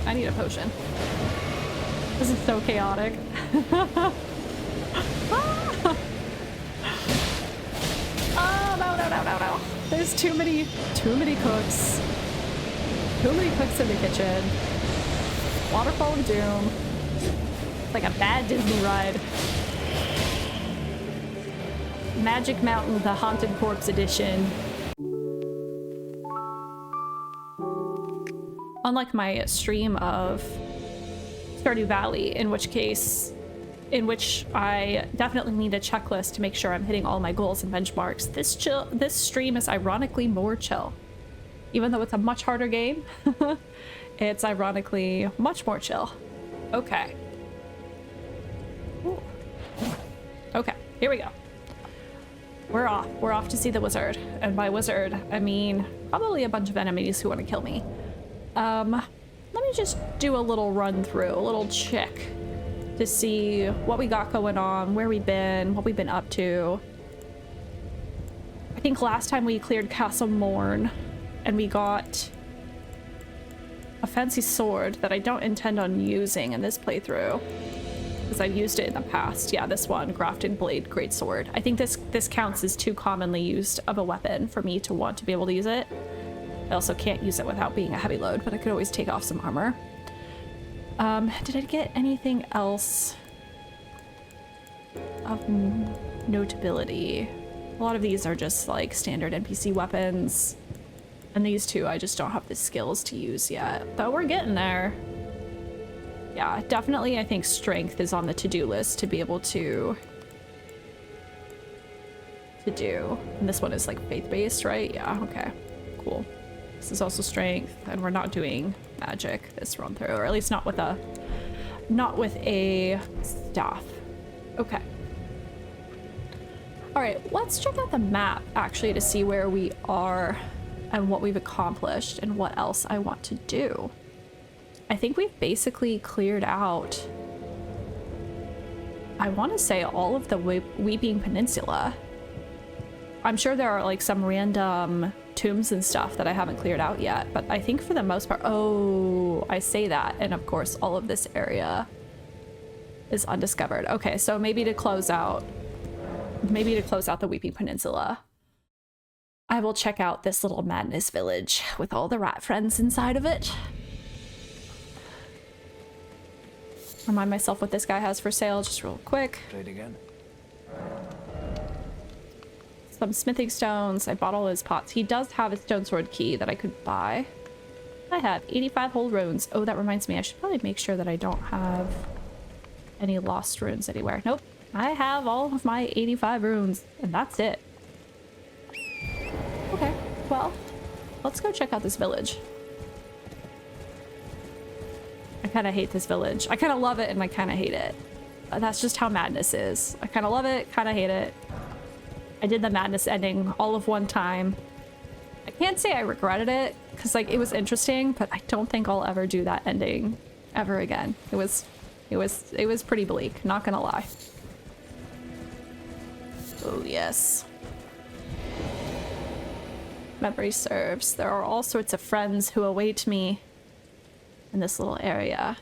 I need a potion. This is so chaotic. Oh, no. There's too many cooks. Too many cooks in the kitchen. Waterfall of Doom. It's like a bad Disney ride. Magic Mountain, the Haunted Corpse edition. Unlike my stream of Stardew Valley, in which I definitely need a checklist to make sure I'm hitting all my goals and benchmarks, this stream is ironically more chill. Even though it's a much harder game, it's ironically much more chill. Okay. Ooh. Okay, here we go. We're off. We're off to see the wizard. And by wizard, I mean probably a bunch of enemies who want to kill me. Let me just do a little run through, a little check to see what we got going on, where we've been, what we've been up to. I think last time we cleared Castle Morn and we got a fancy sword that I don't intend on using in this playthrough because I've used it in the past. Yeah, this one, Grafted Blade Greatsword. I think this counts as too commonly used of a weapon for me to want to be able to use it. I also can't use it without being a heavy load, but I could always take off some armor. Did I get anything else of notability? A lot of these are just like standard NPC weapons. And these two I just don't have the skills to use yet. But we're getting there. Yeah, definitely I think strength is on the to-do list to be able to do. And this one is like faith-based, right? Yeah, okay. Cool. This is also strength, and we're not doing magic this run through, or at least not with a staff. Okay. All right, let's check out the map actually to see where we are and what we've accomplished and what else I want to do. I think we've basically cleared out, I want to say, all of the Weeping Peninsula. I'm sure there are like some random tombs and stuff that I haven't cleared out yet, but I think for the most part, oh, I say that, and of course all of this area is undiscovered. Okay, so maybe to close out the Weeping Peninsula, I will check out this little madness village with all the rat friends inside of it. Remind myself what this guy has for sale just real quick. Trade again. Some smithing stones. I bought all his pots. He does have a stone sword key that I could buy. I have 85 whole runes. Oh, that reminds me, I should probably make sure that I don't have any lost runes anywhere. Nope. I have all of my 85 runes, and that's it. Okay, well, let's go check out this village. I kind of hate this village. I kind of love it and I kind of hate it. That's just how madness is. I kind of love it, kind of hate it. I did the madness ending all of one time. I can't say I regretted it because like it was interesting, but I don't think I'll ever do that ending ever again. It was pretty bleak, not gonna lie. Oh yes. Memory serves. There are all sorts of friends who await me in this little area.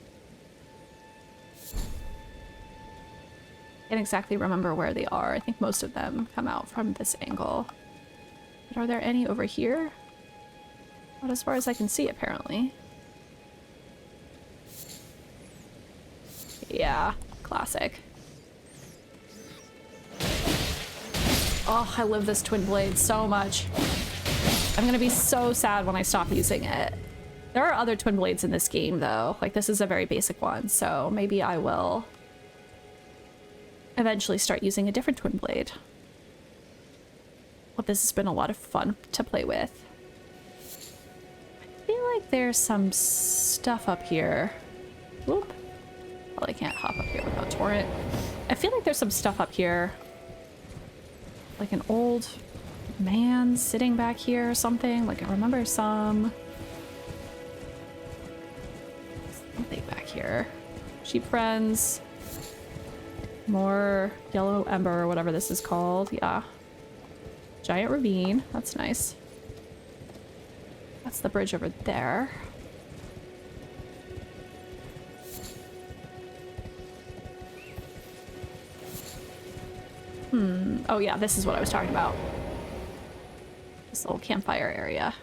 Can't exactly remember where they are. I think most of them come out from this angle. But are there any over here? Not as far as I can see, apparently. Yeah, classic. Oh, I love this twin blade so much. I'm gonna be so sad when I stop using it. There are other twin blades in this game, though. Like, this is a very basic one, so maybe I will eventually start using a different twin blade. Well, this has been a lot of fun to play with. I feel like there's some stuff up here. Whoop. Well, I can't hop up here without torrent. I feel like there's some stuff up here. Like an old man sitting back here or something. Like, I remember something back here. Sheep friends. More yellow ember or whatever this is called. Yeah. Giant ravine. That's nice. That's the bridge over there. Oh yeah, this is what I was talking about. This little campfire area.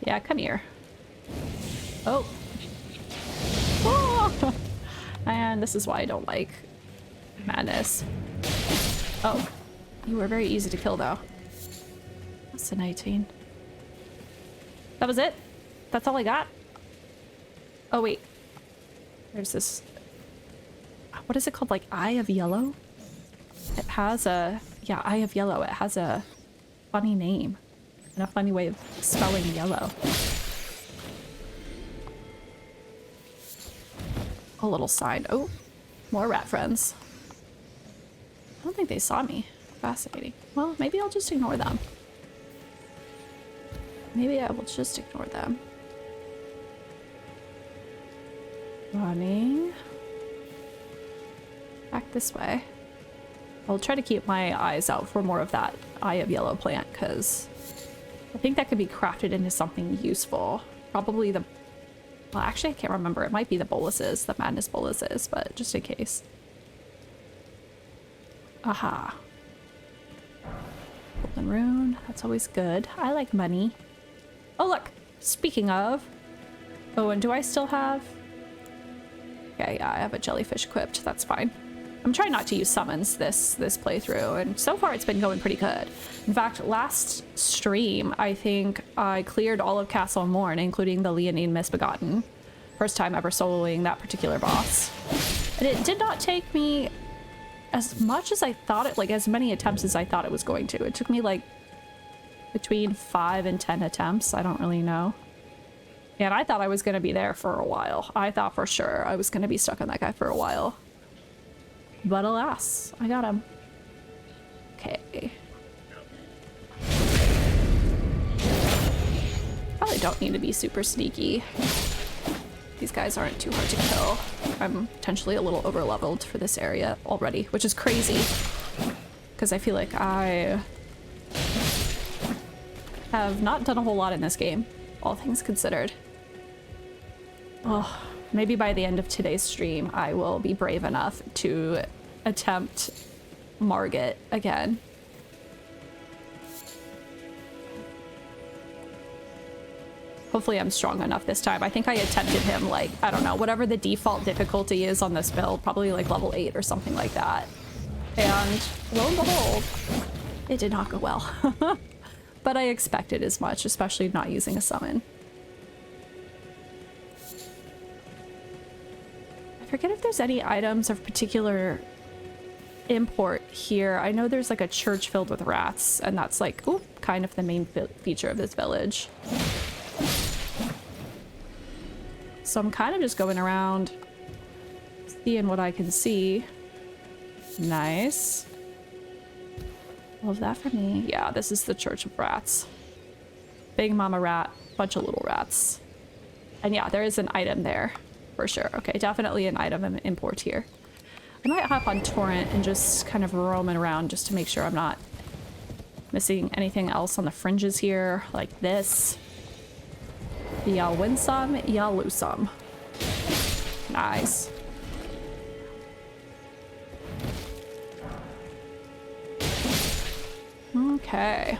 Yeah, come here. Oh. Whoa! And this is why I don't like madness. Oh. You were very easy to kill though. That's an 18. That was it? That's all I got? Oh wait. There's this... What is it called? Like Eye of Yellow? It has a... Yeah, Eye of Yellow. It has a funny name. And a funny way of spelling yellow. A little sign. Oh, more rat friends. I don't think they saw me. Fascinating. Well, maybe I'll just ignore them. Maybe I will just ignore them. Running. Back this way. I'll try to keep my eyes out for more of that Eye of Yellow plant, because I think that could be crafted into something useful. Probably the... Well, actually, I can't remember. It might be the boluses, the madness boluses, but just in case. Aha. Golden rune. That's always good. I like money. Oh, look! Speaking of... Oh, and do I still have... Okay, yeah, I have a jellyfish equipped. That's fine. I'm trying not to use summons this playthrough, and so far it's been going pretty good. In fact, last stream, I think I cleared all of Castle Morn, including the Leonine Misbegotten. First time ever soloing that particular boss. And it did not take me as much as I thought it, like as many attempts as I thought it was going to. It took me like between 5 and 10 attempts. I don't really know. And I thought I was going to be there for a while. I thought for sure I was going to be stuck on that guy for a while. But alas, I got him. Okay. Probably don't need to be super sneaky. These guys aren't too hard to kill. I'm potentially a little over leveled for this area already, which is crazy. Because I feel like I have not done a whole lot in this game, all things considered. Oh, maybe by the end of today's stream, I will be brave enough to attempt Margit again. Hopefully I'm strong enough this time. I think I attempted him like, I don't know, whatever the default difficulty is on this build, probably like level 8 or something like that. And lo and behold, it did not go well. But I expected as much, especially not using a summon. I forget if there's any items of particular import here. I know there's like a church filled with rats, and that's like, ooh, kind of the main feature of this village. So I'm kind of just going around seeing what I can see. Nice. Love that for me. Yeah, this is the Church of Rats. Big mama rat, bunch of little rats. And yeah, there is an item there for sure. Okay, definitely an item of import here. I might hop on Torrent and just kind of roaming around just to make sure I'm not missing anything else on the fringes here, like this. Y'all win some, y'all lose some. Nice. Okay.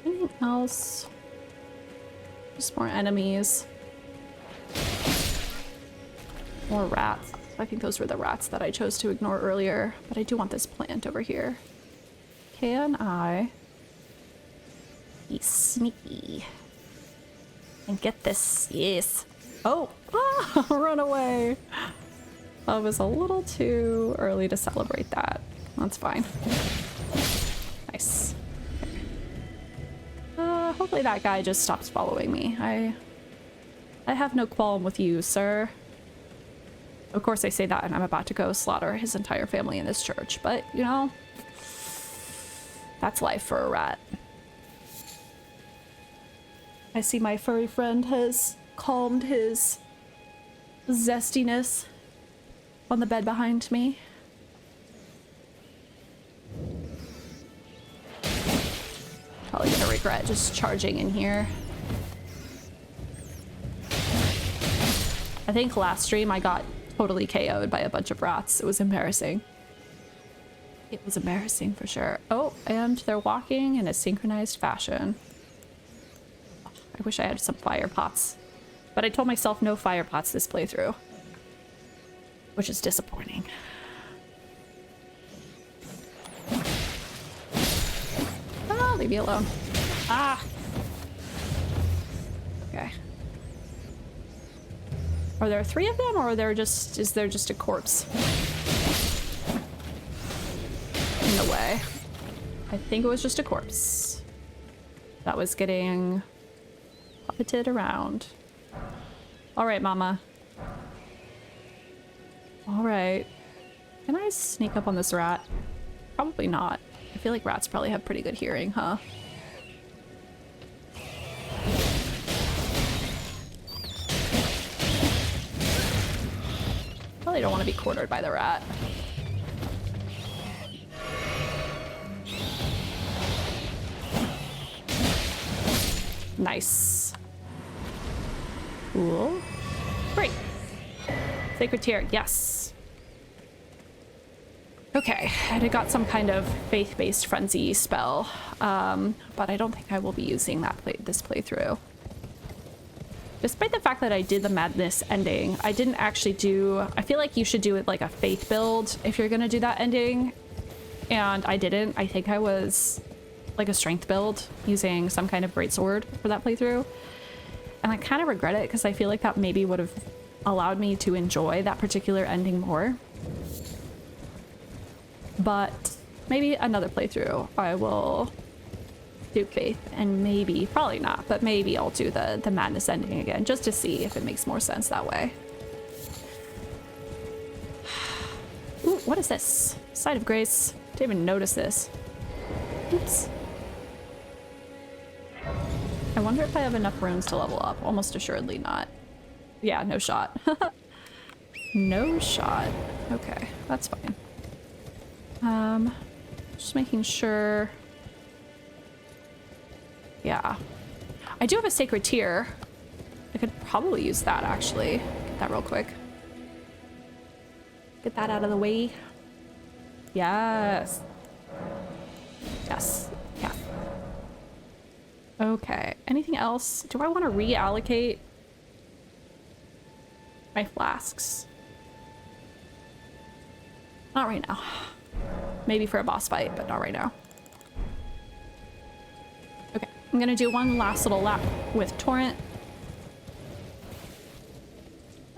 Anything else? Just more enemies. More rats. I think those were the rats that I chose to ignore earlier, but I do want this plant over here. Can I be sneaky and get this? Yes. Oh, run away. I was a little too early to celebrate that. That's fine. Nice. Okay. Hopefully that guy just stops following me. I have no qualm with you, sir. Of course I say that and I'm about to go slaughter his entire family in this church, but you know, that's life for a rat. I see my furry friend has calmed his zestiness on the bed behind me. Probably gonna regret just charging in here. I think last stream I got totally KO'd by a bunch of rats. It was embarrassing. It was embarrassing for sure. Oh, and they're walking in a synchronized fashion. I wish I had some fire pots. But I told myself no fire pots this playthrough. Which is disappointing. Ah, leave me alone. Ah! Okay. Are there 3 of them, or is there just a corpse in the way? I think it was just a corpse that was getting puppeted around. All right, mama. All right. Can I sneak up on this rat? Probably not. I feel like rats probably have pretty good hearing, huh? Probably don't want to be cornered by the rat. Nice. Cool. Great. Sacred Tear, yes. Okay, and I got some kind of faith-based frenzy spell, but I don't think I will be using that this playthrough. Despite the fact that I did the madness ending, I didn't actually do... I feel like you should do it like a faith build if you're gonna do that ending, and I didn't. I think I was like a strength build using some kind of greatsword for that playthrough, and I kind of regret it because I feel like that maybe would have allowed me to enjoy that particular ending more. But maybe another playthrough I will do faith, and maybe, probably not, but maybe I'll do the madness ending again just to see if it makes more sense that way. Ooh, what is this? Side of Grace. Didn't even notice this. Oops. I wonder if I have enough runes to level up. Almost assuredly not. Yeah, no shot. No shot. Okay, that's fine. Just making sure. Yeah. I do have a Sacred Tear. I could probably use that, actually. Get that real quick. Get that out of the way. Yes. Yes. Yeah. Okay. Anything else? Do I want to reallocate my flasks? Not right now. Maybe for a boss fight, but not right now. Okay, I'm gonna do one last little lap with Torrent.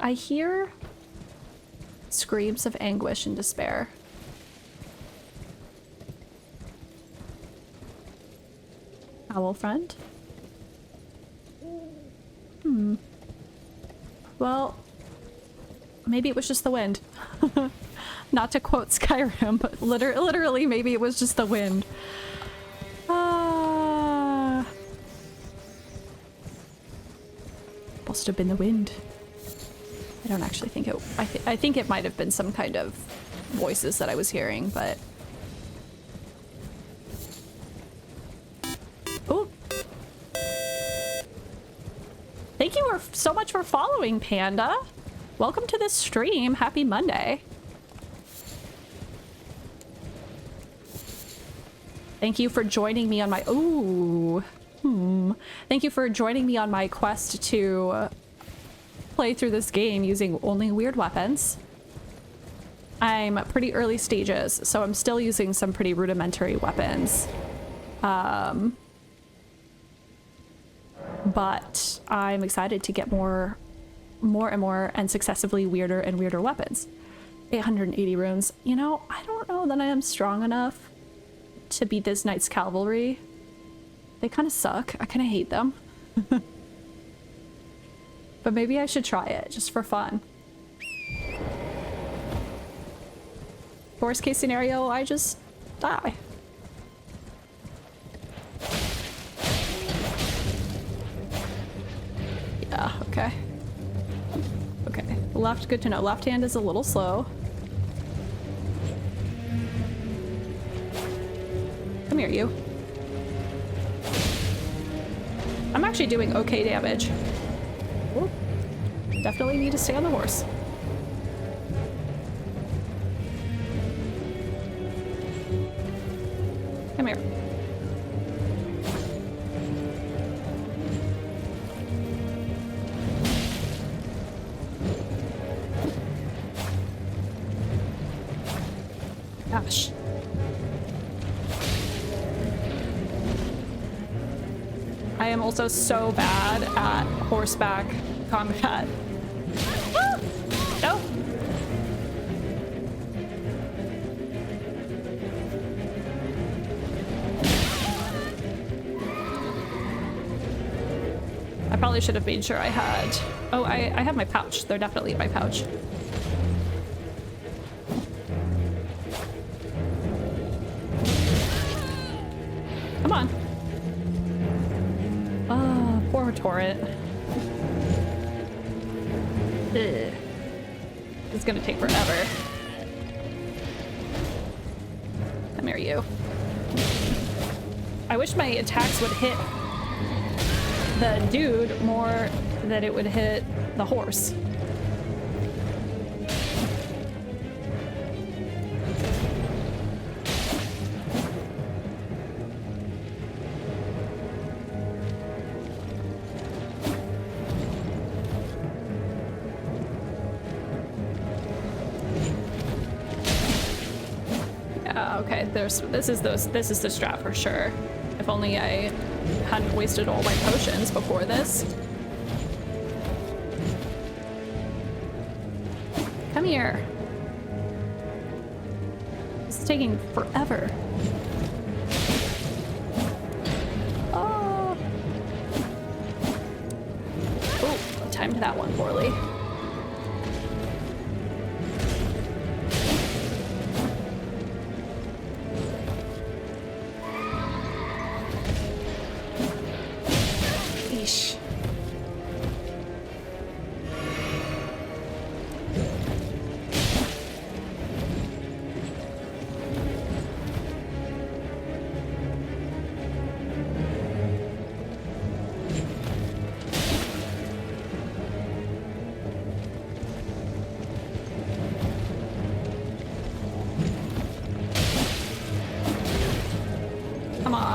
I hear screams of anguish and despair. Owl friend? Well, maybe it was just the wind. Not to quote Skyrim, but literally maybe it was just the wind. Must have been the wind. I don't actually think it... I think it might have been some kind of voices that I was hearing, but... Oh! Thank you so much for following, Panda! Welcome to this stream. Happy Monday. Thank you for joining me on my... Ooh. Thank you for joining me on my quest to play through this game using only weird weapons. I'm pretty early stages, so I'm still using some pretty rudimentary weapons. But I'm excited to get more and successively weirder and weirder weapons. 880 runes. You know, I don't know that I am strong enough to beat this Knight's Cavalry. They kind of suck. I kind of hate them. But maybe I should try it just for fun. Worst case scenario, I just die. Yeah, okay. Okay, left, good to know. Left hand is a little slow. Come here, you. I'm actually doing okay damage. Ooh. Definitely need to stay on the horse. Come here. Gosh. I am also so bad at horseback combat. Ah! No. I probably should have made sure I had... Oh, I have my pouch. They're definitely in my pouch. Come on. Oh, poor turret. Ugh. It's gonna take forever. Come here, you. I wish my attacks would hit the dude more than it would hit the horse. Okay, this is the strat for sure. If only I hadn't wasted all my potions before this. Come here. It's taking forever. Oh. Oh, I timed that one poorly.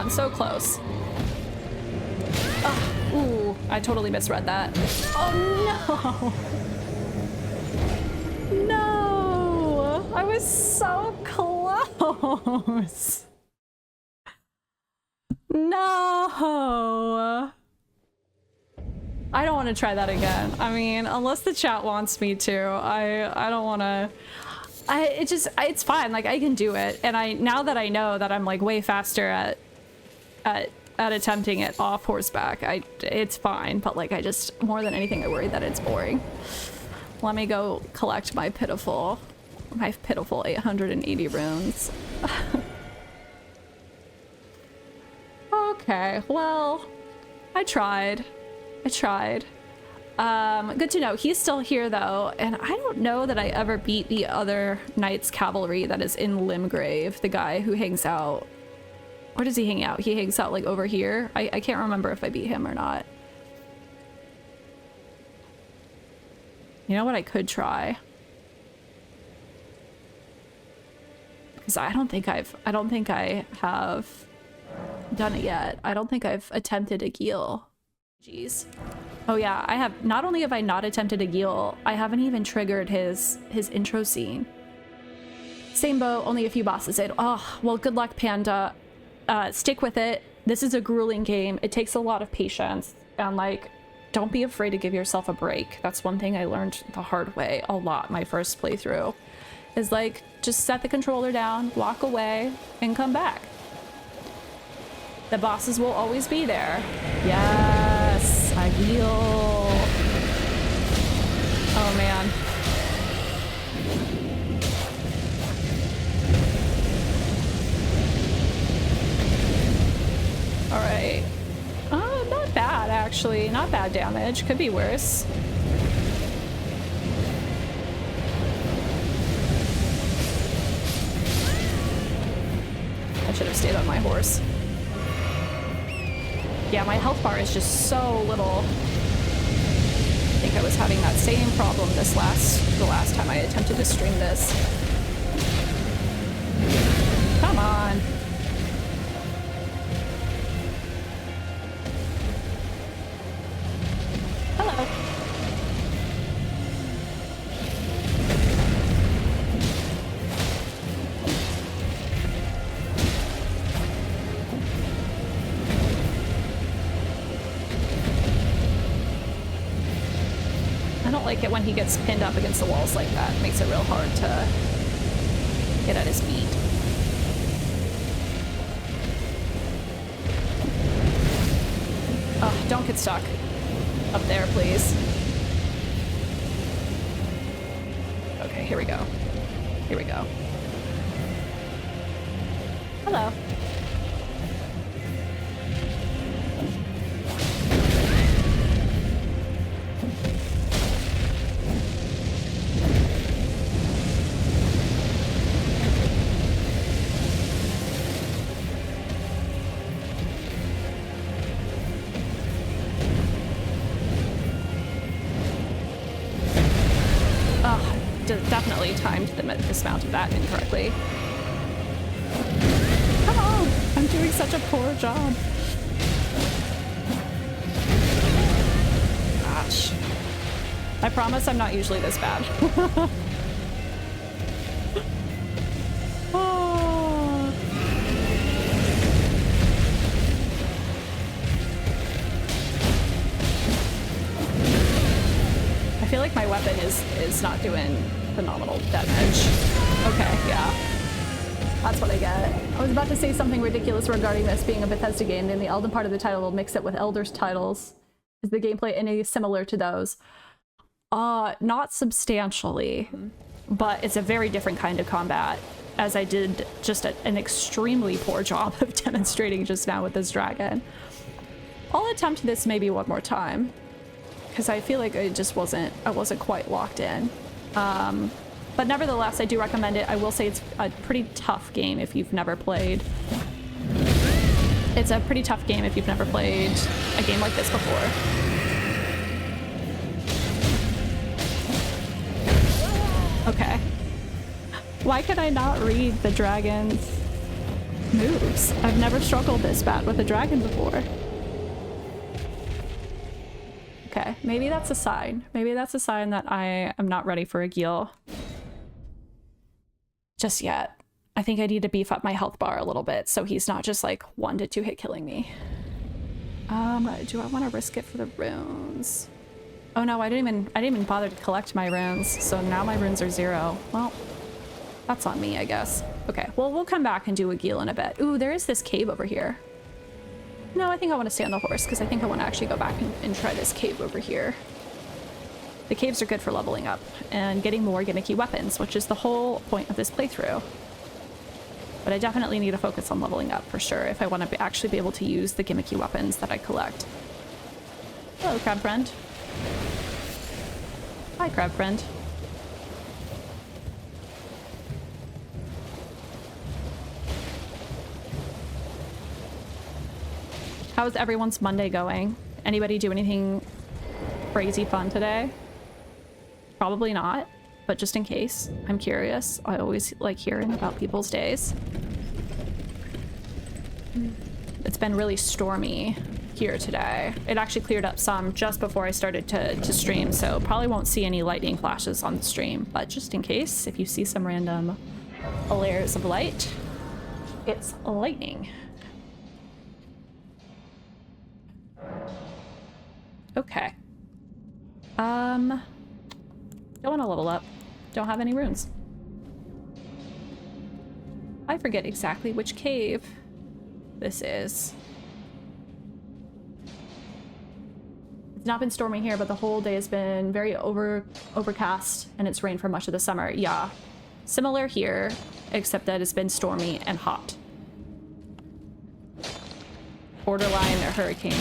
So close. Oh, ooh, I totally misread that. Oh no! No! I was so close! No! I don't want to try that again. I mean, unless the chat wants me to, I don't want to... it's fine, like I can do it. And now that I know that I'm like way faster at attempting it off horseback, it's fine, but like I just, more than anything, I worry that it's boring. Let me go collect my pitiful 880 runes. Okay, well, I tried. Good to know. He's still here though, and I don't know that I ever beat the other Knight's Cavalry that is in Limgrave, the guy who hangs out. Where does he hang out? He hangs out like over here. I can't remember if I beat him or not. You know what I could try? Because I don't think I have done it yet. I don't think I've attempted a Gil. Jeez. Oh yeah, I have. Not only have I not attempted a Gil, I haven't even triggered his intro scene. Same bow, only a few bosses in. Oh, well, good luck, Panda. Stick with it. This is a grueling game. It takes a lot of patience, and like, don't be afraid to give yourself a break. That's one thing I learned the hard way a lot my first playthrough, is like, just set the controller down, walk away, and come back. The bosses will always be there. Yes, I heal. Oh man. All right. Not bad, actually. Not bad damage. Could be worse. I should have stayed on my horse. Yeah, my health bar is just so little. I think I was having that same problem the last time I attempted to stream this. Come on. don't like it when he gets pinned up against the walls like that. It makes it real hard to get at his feet. Oh, don't get stuck up there, please. Okay, here we go. Here we go. Hello. Definitely timed the dismount of that incorrectly. Come on! I'm doing such a poor job. Gosh. I promise I'm not usually this bad. Oh. I feel like my weapon is not doing phenomenal damage. Okay, yeah. That's what I get. I was about to say something ridiculous regarding this being a Bethesda game, and the Elden part of the title will mix it with Elder's titles. Is the gameplay any similar to those? Not substantially, but it's a very different kind of combat, as I did just an extremely poor job of demonstrating just now with this dragon. I'll attempt this maybe one more time, because I feel like I wasn't quite locked in. But nevertheless, I do recommend it. I will say it's a pretty tough game if you've never played. It's a pretty tough game if you've never played a game like this before. Okay. Why could I not read the dragon's moves? I've never struggled this bad with a dragon before. Okay, maybe that's a sign. Maybe that's a sign that I am not ready for a Gil just yet. I think I need to beef up my health bar a little bit so he's not just like 1 to 2 hit killing me. Do I want to risk it for the runes? Oh no, I didn't even bother to collect my runes, so now my runes are 0. Well, that's on me, I guess. Okay, well, we'll come back and do a Gil in a bit. Ooh, there is this cave over here. No, I think I want to stay on the horse because I think I want to actually go back and try this cave over here. The caves are good for leveling up and getting more gimmicky weapons, which is the whole point of this playthrough. But I definitely need to focus on leveling up for sure if I want to actually be able to use the gimmicky weapons that I collect. Hello, crab friend. Hi, crab friend. How's everyone's Monday going? Anybody do anything crazy fun today? Probably not, but just in case, I'm curious. I always like hearing about people's days. It's been really stormy here today. It actually cleared up some just before I started to stream, so probably won't see any lightning flashes on the stream, but just in case, if you see some random layers of light, it's lightning. Okay. Don't want to level up. Don't have any runes. I forget exactly which cave this is. It's not been stormy here, but the whole day has been very overcast, and it's rained for much of the summer. Yeah. Similar here, except that it's been stormy and hot. Borderline hurricane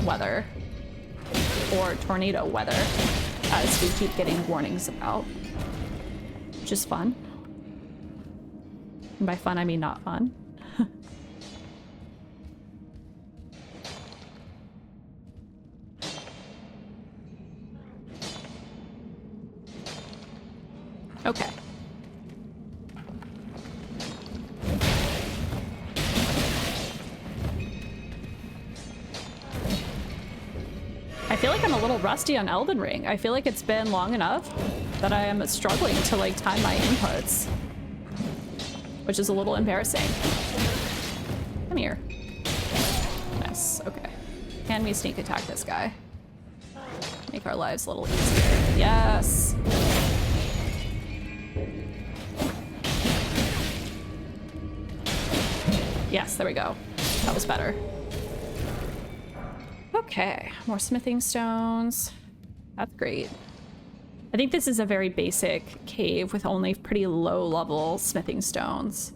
weather. Or tornado weather, as we keep getting warnings about. Which is fun. And by fun, I mean not fun. Okay. I feel like I'm a little rusty on Elden Ring. I feel like it's been long enough that I am struggling to like time my inputs, which is a little embarrassing. Come here. Nice, okay. Can we sneak attack this guy? Make our lives a little easier. Yes! Yes, there we go. That was better. Okay, more smithing stones. That's great. I think this is a very basic cave with only pretty low level smithing stones,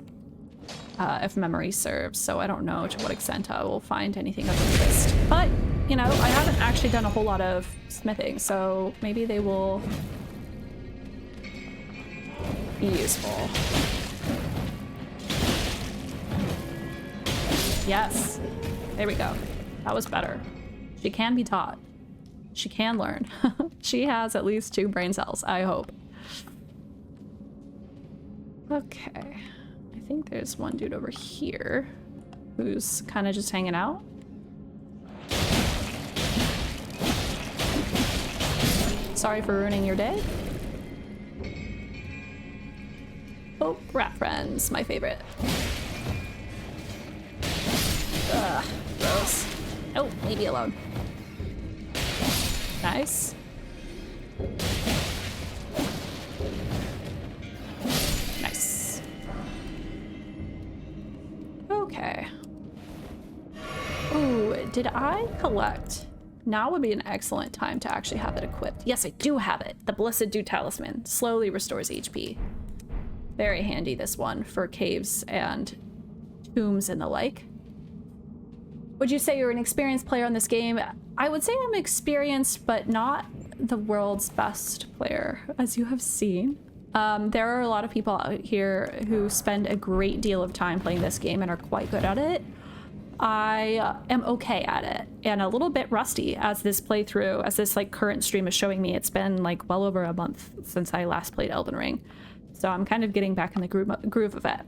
if memory serves, so I don't know to what extent I will find anything of interest. But, you know, I haven't actually done a whole lot of smithing, so maybe they will be useful. Yes, there we go. That was better. She can be taught. She can learn. She has at least 2 brain cells, I hope. Okay. I think there's one dude over here who's kind of just hanging out. Sorry for ruining your day. Oh, rat friends, my favorite. Ugh, gross. Oh, leave me alone. Nice. Nice. Okay. Ooh, did I collect? Now would be an excellent time to actually have it equipped. Yes, I do have it. The Blessed Dew Talisman slowly restores HP. Very handy, this one, for caves and tombs and the like. Would you say you're an experienced player on this game? I would say I'm experienced, but not the world's best player, as you have seen. There are a lot of people out here who spend a great deal of time playing this game and are quite good at it. I am okay at it and a little bit rusty as this playthrough, as this like current stream is showing me. It's been like well over a month since I last played Elden Ring. So I'm kind of getting back in the groove of it.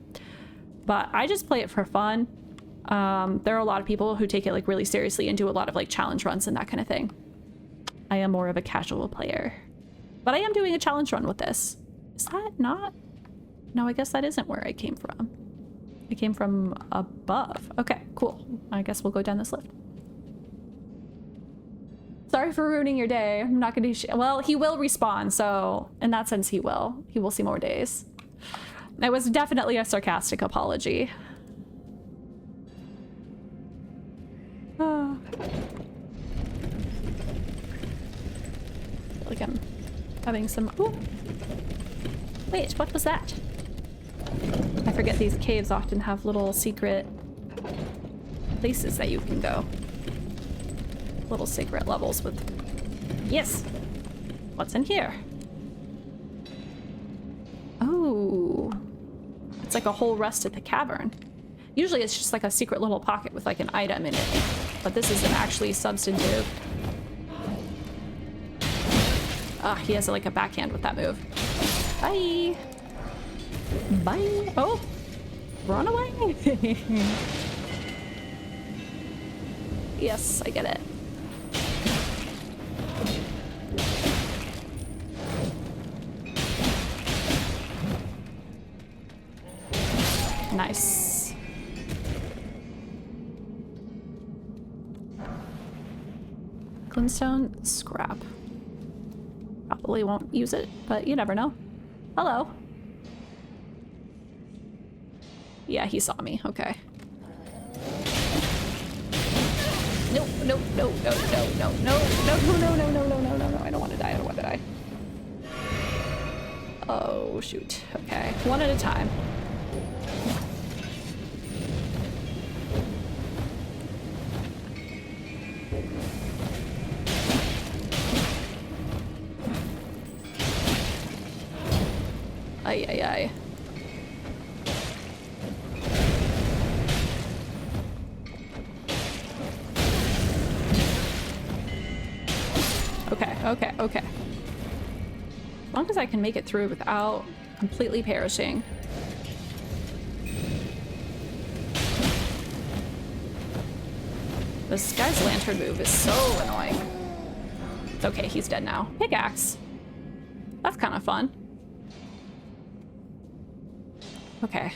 But I just play it for fun. There are a lot of people who take it like really seriously and do a lot of like challenge runs and that kind of thing. I am more of a casual player. But I am doing a challenge run with this. Is that not? No, I guess that isn't where I came from. I came from above. Okay, cool. I guess we'll go down this lift. Sorry for ruining your day. I'm not gonna do well, he will respawn, so in that sense he will. He will see more days. It was definitely a sarcastic apology. Oh. I feel like I'm having some... Ooh. Wait, what was that? I forget these caves often have little secret places that you can go. Little secret levels with... Yes! What's in here? Oh. It's like a whole rest of the cavern. Usually it's just like a secret little pocket with like an item in it. But this isn't actually substantive. Ah, he has like a backhand with that move. Bye! Bye! Oh! Run away! Yes, I get it. Nice. Glintstone scrap. Probably won't use it, but you never know. Hello. Yeah, he saw me. Okay. No, no, no, no, no, no, no, no, no, no, no, no, no, no, no, no. I don't want to die. I don't want to die. Oh, shoot. Okay. One at a time. Ay, ay, ay. Okay, okay, okay. As long as I can make it through without completely perishing. This guy's lantern move is so annoying. It's okay, he's dead now. Pickaxe. That's kind of fun. Okay.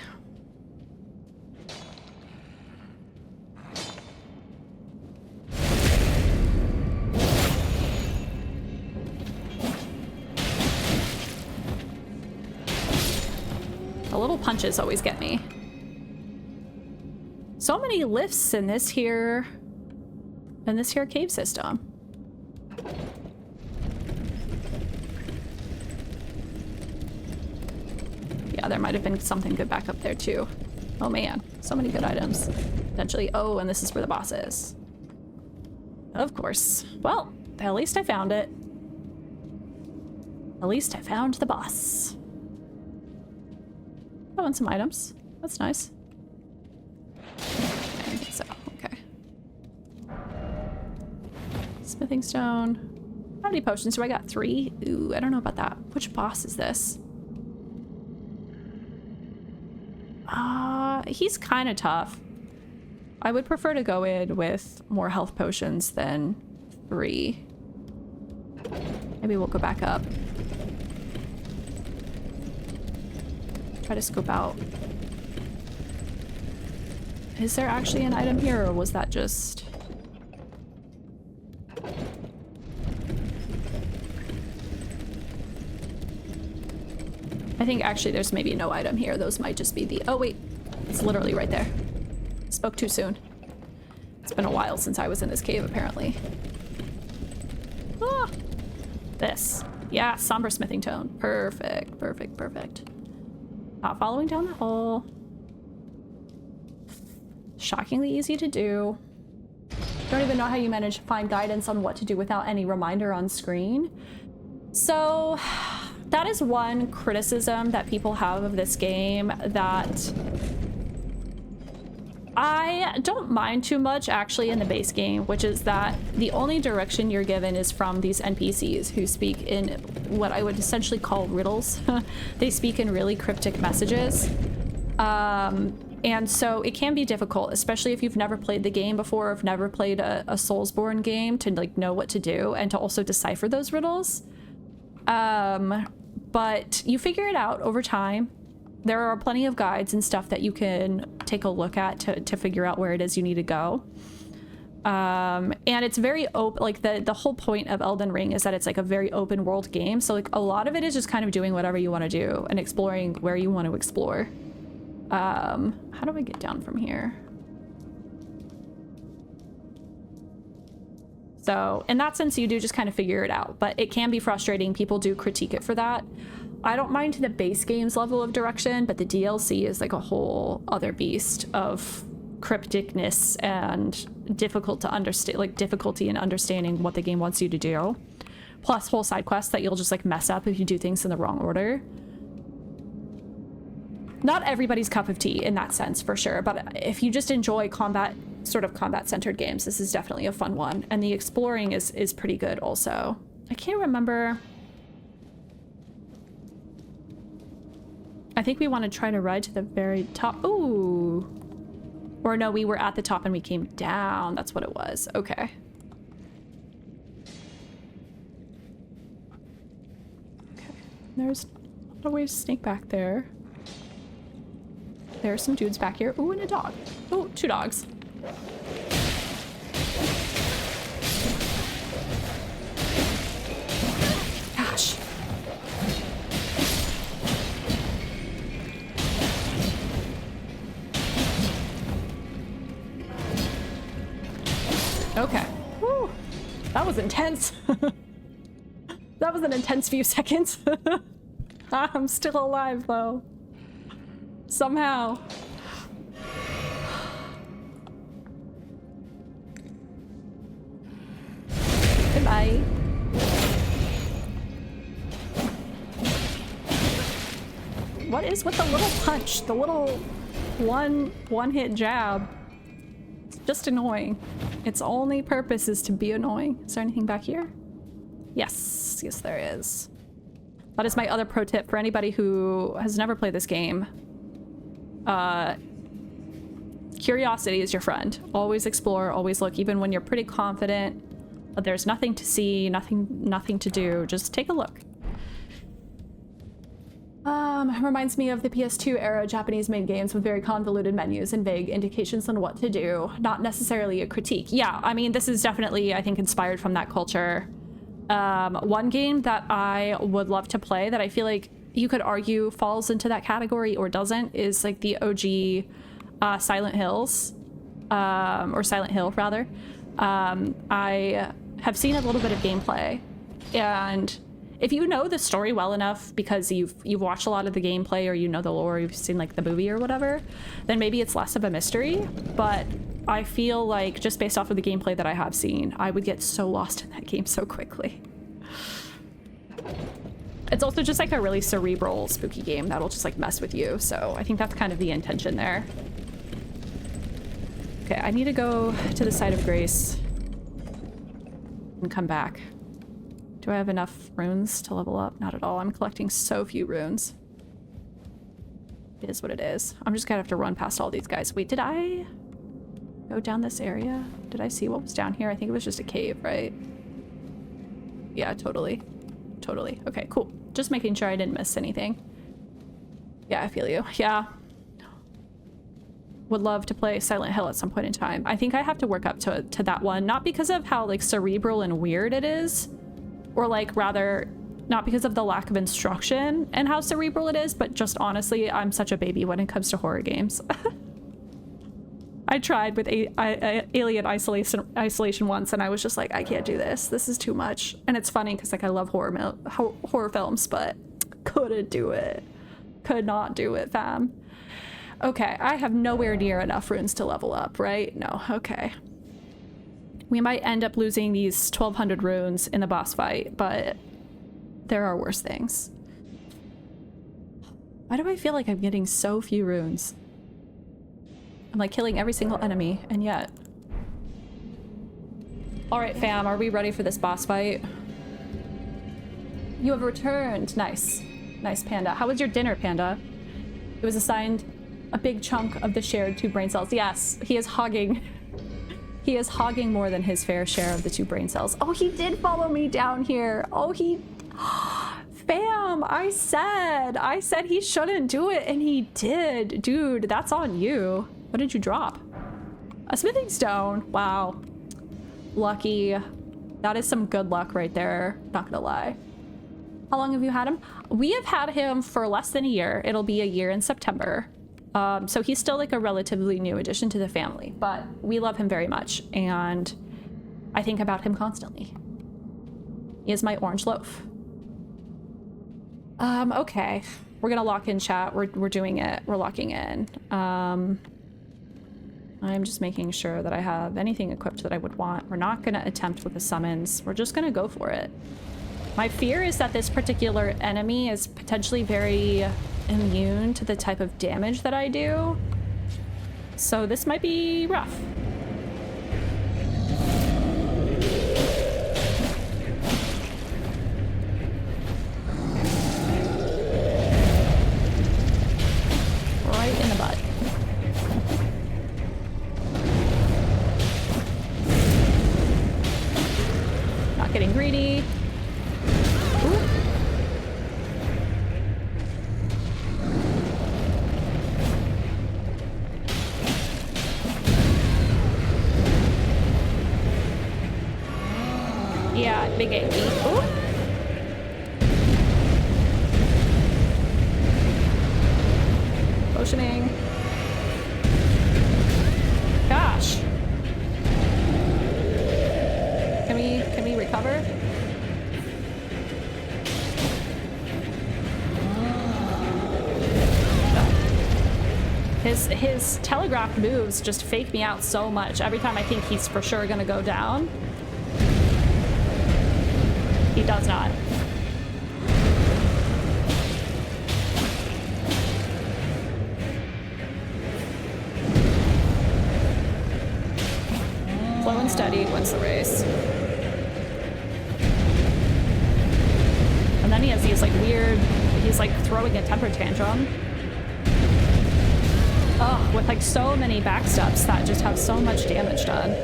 little punches always get me. So many lifts in this here cave system. Yeah, there might have been something good back up there too. Oh man, so many good items. Potentially. Oh, and this is where the boss is. Of course. Well, at least I found it. At least I found the boss. Oh, and some items. That's nice. I think so. Okay. Smithing stone. How many potions do I got? 3? Ooh, I don't know about that. Which boss is this? He's kind of tough. I would prefer to go in with more health potions than 3. Maybe we'll go back up. Try to scope out. Is there actually an item here, or was that just... I think actually there's maybe no item here. Those might just be the... Oh wait, it's literally right there. Spoke too soon. It's been a while since I was in this cave, apparently. Ah! This. Yeah, somber smithing tone. Perfect, perfect, perfect. Not following down the hole. Shockingly easy to do. Don't even know how you manage to find guidance on what to do without any reminder on screen. So that is one criticism that people have of this game that I don't mind too much actually in the base game, which is that the only direction you're given is from these NPCs who speak in what I would essentially call riddles. They speak in really cryptic messages. And so it can be difficult, especially if you've never played the game before, or if never played a Soulsborne game, to like know what to do and to also decipher those riddles. But you figure it out over time. There are plenty of guides and stuff that you can take a look at to figure out where it is you need to go. And it's very open, like the whole point of Elden Ring is that it's like a very open world game. So like a lot of it is just kind of doing whatever you want to do and exploring where you want to explore. How do I get down from here? So in that sense, you do just kind of figure it out, but it can be frustrating. People do critique it for that. I don't mind the base game's level of direction, but the DLC is like a whole other beast of crypticness and difficult to understand, like difficulty in understanding what the game wants you to do. Plus whole side quests that you'll just like mess up if you do things in the wrong order. Not everybody's cup of tea in that sense, for sure, but if you just enjoy combat, sort of combat-centered games, this is definitely a fun one. And the exploring is pretty good also. I can't remember. I think we want to try to ride to the very top. Ooh. Or no, we were at the top and we came down. That's what it was. Okay. Okay. There's a way to sneak back there. There are some dudes back here. Ooh, and a dog. Oh, 2 dogs. Gosh. Okay. Woo. That was intense. That was an intense few seconds. I'm still alive though. Somehow. Goodbye. What is with the little punch? The little one-hit jab. It's just annoying. Its only purpose is to be annoying. Is there anything back here? Yes. Yes, there is. That is my other pro tip for anybody who has never played this game. Curiosity is your friend. Always explore, always look, even when you're pretty confident that there's nothing to see, nothing to do. Just take a look. Reminds me of the PS2 era Japanese-made games with very convoluted menus and vague indications on what to do. Not necessarily a critique. Yeah, I mean, this is definitely, I think, inspired from that culture. One game that I would love to play that I feel like you could argue falls into that category or doesn't is like the OG Silent Hills, or Silent Hill rather. I have seen a little bit of gameplay, and if you know the story well enough because you've watched a lot of the gameplay or you know the lore, you've seen like the movie or whatever, then maybe it's less of a mystery. But I feel like just based off of the gameplay that I have seen, I would get so lost in that game so quickly. It's also just like a really cerebral, spooky game that'll just like mess with you. So I think that's kind of the intention there. Okay, I need to go to the site of grace and come back. Do I have enough runes to level up? Not at all. I'm collecting so few runes. It is what it is. I'm just gonna have to run past all these guys. Wait, did I go down this area? Did I see what was down here? I think it was just a cave, right? Yeah, totally. Totally. Okay, cool. Just making sure I didn't miss anything. Yeah, I feel you. Yeah. Would love to play Silent Hill at some point in time. I think I have to work up to that one, not because of how like cerebral and weird it is, or like rather not because of the lack of instruction and how cerebral it is, but just honestly, I'm such a baby when it comes to horror games. I tried with Alien Isolation once, and I was just like, I can't do this. This is too much. And it's funny because like I love horror films, but couldn't do it. Could not do it, fam. Okay, I have nowhere near enough runes to level up, right? No, okay. We might end up losing these 1200 runes in the boss fight, but there are worse things. Why do I feel like I'm getting so few runes? I'm like killing every single enemy, and yet. All right, fam, are we ready for this boss fight? You have returned. Nice. Nice, Panda. How was your dinner, Panda? It was assigned a big chunk of the shared 2 brain cells. Yes, he is hogging. He is hogging more than his fair share of the 2 brain cells. Oh, he did follow me down here. Oh, he... Fam, I said he shouldn't do it, and he did. Dude, that's on you. What did you drop? A smithing stone. Wow. Lucky. That is some good luck right there. Not gonna lie. How long have you had him? We have had him for less than a year. It'll be a year in September. So he's still like a relatively new addition to the family, but we love him very much, and I think about him constantly. He is my orange loaf. Okay. We're gonna lock in chat. We're doing it. We're locking in. I'm just making sure that I have anything equipped that I would want. We're not gonna attempt with the summons. We're just gonna go for it. My fear is that this particular enemy is potentially very immune to the type of damage that I do. So this might be rough. Right in the butt. Not getting greedy. Ooh. Yeah, big AE. Ooh. Potioning. Gosh. Can we recover? His telegraph moves just fake me out so much. Every time I think he's for sure gonna go down, he does not. Slow and steady wins the race. And then he has these like weird, he's like throwing a temper tantrum. Oh, with like so many backsteps that just have so much damage done.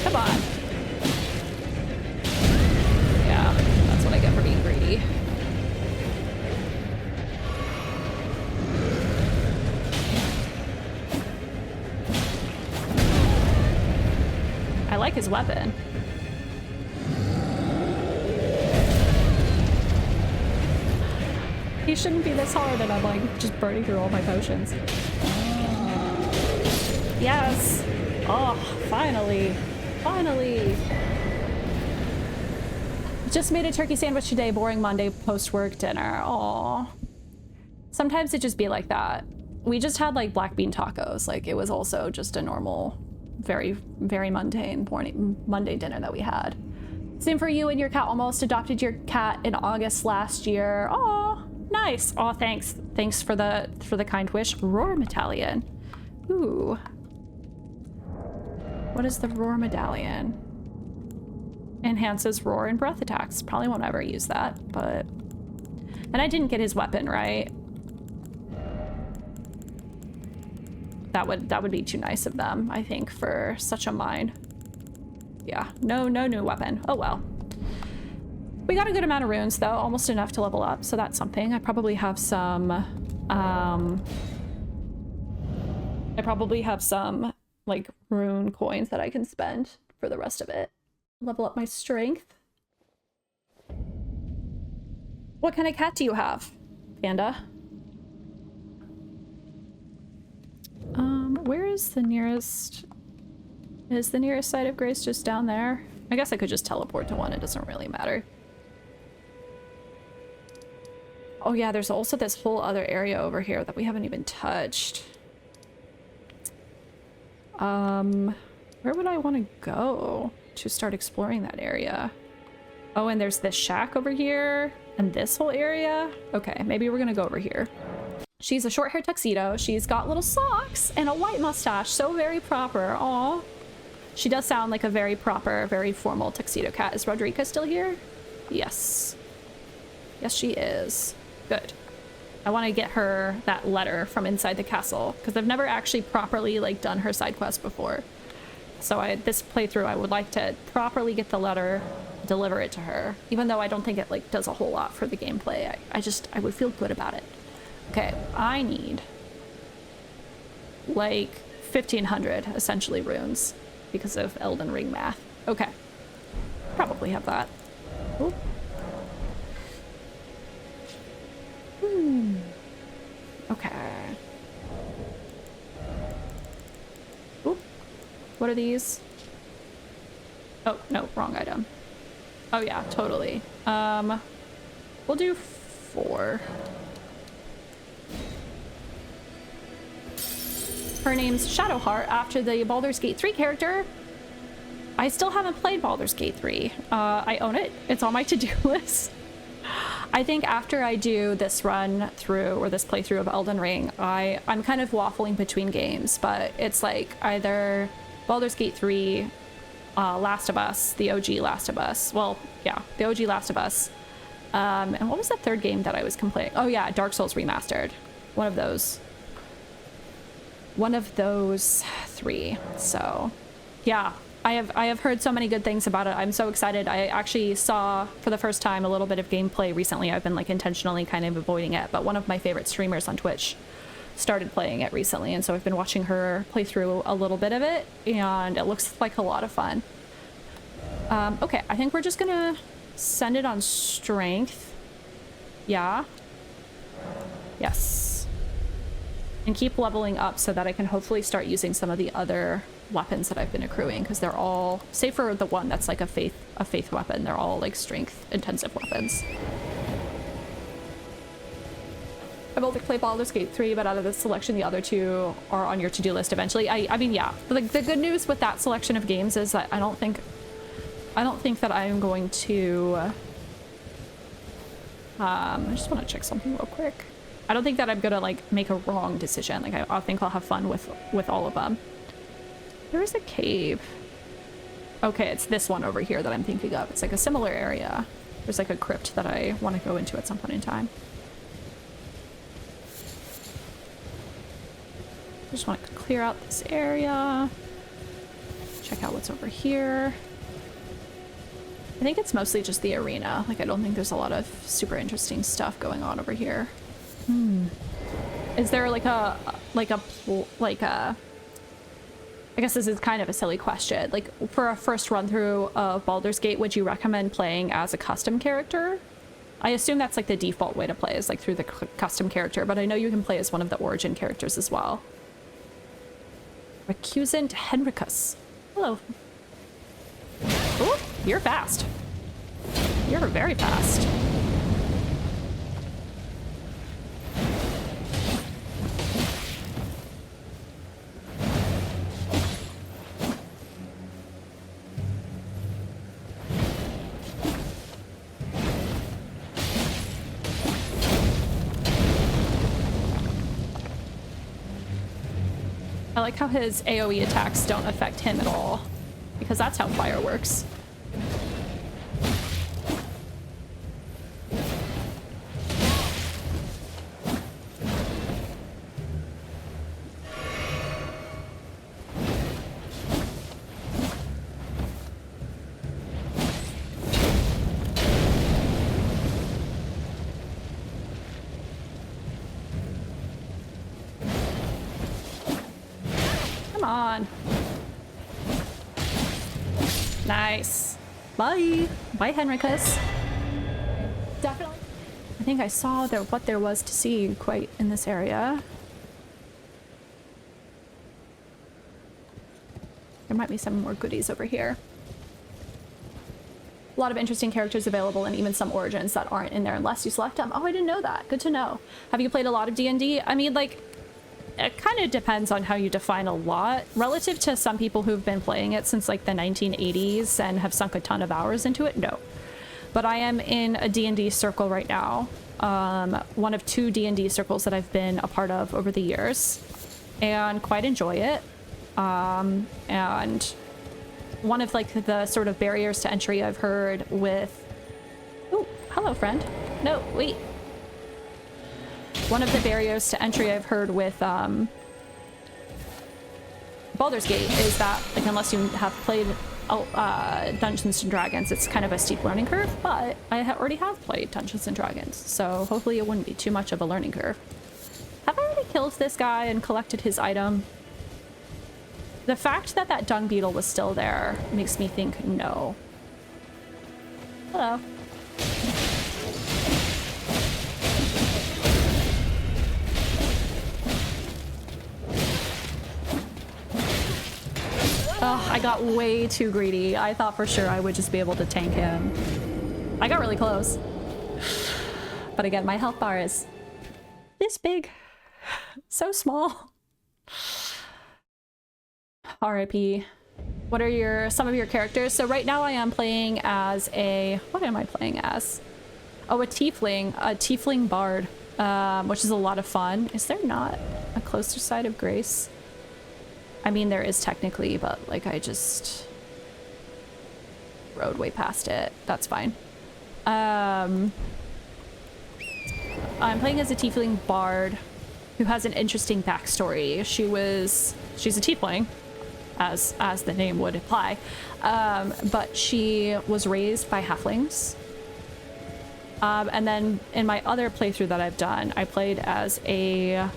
Come on. Yeah, that's what I get for being greedy. I like his weapon. He shouldn't be this hard, and I'm like just burning through all my potions. Yes! Oh, finally. Finally! Just made a turkey sandwich today, boring Monday post-work dinner. Aw. Sometimes it just be like that. We just had like black bean tacos. Like it was also just a normal, very, very mundane Monday dinner that we had. Same for you and your cat. Almost adopted your cat in August last year. Aw, nice. Aw, thanks. Thanks for the kind wish. Roar medallion. Ooh. What is the roar medallion? Enhances roar and breath attacks. Probably won't ever use that, but... And I didn't get his weapon, right? That would be too nice of them, I think, for such a mine. Yeah, no new weapon. Oh well. We got a good amount of runes though, almost enough to level up, so that's something. I probably have some like rune coins that I can spend for the rest of it. Level up my strength. What kind of cat do you have, Panda? Where is the nearest... Is the nearest site of grace just down there? I guess I could just teleport to one, it doesn't really matter. Oh yeah, there's also this whole other area over here that we haven't even touched. Where would I want to go to start exploring that area? Oh, and there's this shack over here and this whole area. Okay, maybe we're gonna go over here. She's a short hair tuxedo. She's got little socks and a white mustache. So very proper. Aw. She does sound like a very proper, very formal tuxedo cat. Is Rodrika still here? Yes. Yes, she is. Good. I want to get her that letter from inside the castle because I've never actually properly like done her side quest before. So this playthrough, I would like to properly get the letter, deliver it to her, even though I don't think it like does a whole lot for the gameplay. I would feel good about it. Okay, I need like 1,500 essentially runes because of Elden Ring math. Okay, probably have that. Ooh. Okay. Ooh. What are these? Oh, no, wrong item. Oh yeah, totally. We'll do 4. Her name's Shadowheart, after the Baldur's Gate 3 character. I still haven't played Baldur's Gate 3. I own it. It's on my to-do list. I think after I do this run through, or this playthrough of Elden Ring, I'm kind of waffling between games, but it's like either Baldur's Gate 3, Last of Us, the OG Last of Us. Well, yeah, the OG Last of Us. And what was that third game that I was complaining? Oh yeah, Dark Souls Remastered. One of those 3. So yeah, I have heard so many good things about it. I'm so excited. I actually saw for the first time a little bit of gameplay recently. I've been like intentionally kind of avoiding it, but one of my favorite streamers on Twitch started playing it recently, and so I've been watching her play through a little bit of it, and it looks like a lot of fun. Okay, I think we're just gonna send it on strength. Yeah. Yes. And keep leveling up so that I can hopefully start using some of the other weapons that I've been accruing, because they're all, save for the one that's like a faith weapon, they're all like strength intensive weapons. I've only played Baldur's Gate 3, but out of this selection, the other 2 are on your to-do list eventually. I mean, yeah, the good news with that selection of games is that I don't think that I'm going to, I just want to check something real quick. I don't think that I'm gonna like make a wrong decision. Like I think I'll have fun with all of them. There is a cave. Okay, it's this one over here that I'm thinking of. It's like a similar area. There's like a crypt that I want to go into at some point in time. Just want to clear out this area. Check out what's over here. I think it's mostly just the arena. Like I don't think there's a lot of super interesting stuff going on over here. Is there like a I guess this is kind of a silly question. Like for a first run through of Baldur's Gate, would you recommend playing as a custom character I assume that's like the default way to play, is like through the custom character, but I know you can play as one of the origin characters as well. Recusant Henricus. Hello. Oh, you're fast. You're very fast. I like how his AoE attacks don't affect him at all, because that's how fire works. On. Nice. Bye. Bye, Henricus. Definitely. I think I saw what there was to see quite in this area. There might be some more goodies over here. A lot of interesting characters available and even some origins that aren't in there unless you select them. Oh, I didn't know that. Good to know. Have you played a lot of D&D? I mean, like, it kind of depends on how you define a lot. Relative to some people who've been playing it since like the 1980s and have sunk a ton of hours into it, no. But I am in a D&D circle right now. One of 2 D&D circles that I've been a part of over the years and quite enjoy it. And one of like the sort of barriers to entry I've heard with... Oh, hello, friend. No, wait. One of the barriers to entry I've heard with Baldur's Gate is that, like, unless you have played Dungeons and Dragons, it's kind of a steep learning curve, but I already have played Dungeons and Dragons, so hopefully it wouldn't be too much of a learning curve. Have I already killed this guy and collected his item? The fact that that dung beetle was still there makes me think no. Hello. Oh, I got way too greedy. I thought for sure I would just be able to tank him. I got really close. But again, my health bar is this big. So small. RIP. What are some of your characters? So right now I am playing as a... What am I playing as? Oh, a tiefling bard, which is a lot of fun. Is there not a closer side of grace? I mean, there is technically, but like I just rode way past it. That's fine. I'm playing as a tiefling bard who has an interesting backstory. She's a tiefling, as the name would imply, but she was raised by halflings. And then in my other playthrough that I've done, I played as I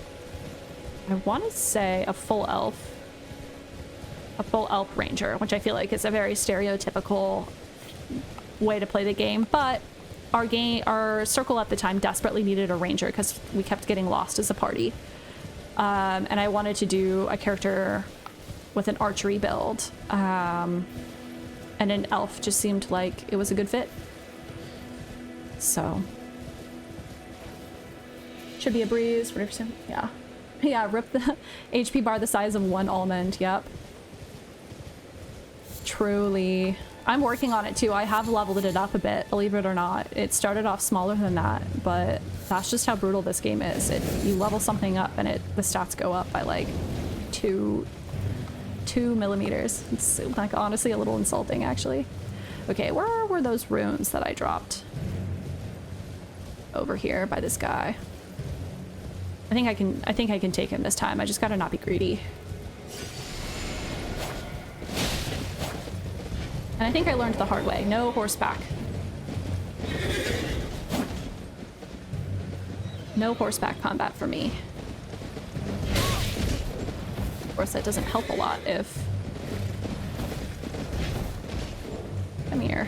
want to say a full elf ranger, which I feel like is a very stereotypical way to play the game, but our circle at the time desperately needed a ranger because we kept getting lost as a party. And I wanted to do a character with an archery build, and an elf just seemed like it was a good fit. So should be a breeze. Yeah, rip the HP bar the size of 1 almond. Yep. Truly. I'm working on it too. I have leveled it up a bit, believe it or not. It started off smaller than that, but that's just how brutal this game is. You level something up and the stats go up by like 2 millimeters. It's like honestly a little insulting actually. Okay, where were those runes that I dropped? Over here by this guy. I think I can take him this time. I just gotta not be greedy. And I think I learned the hard way. No horseback. No horseback combat for me. Of course, that doesn't help a lot if... Come here.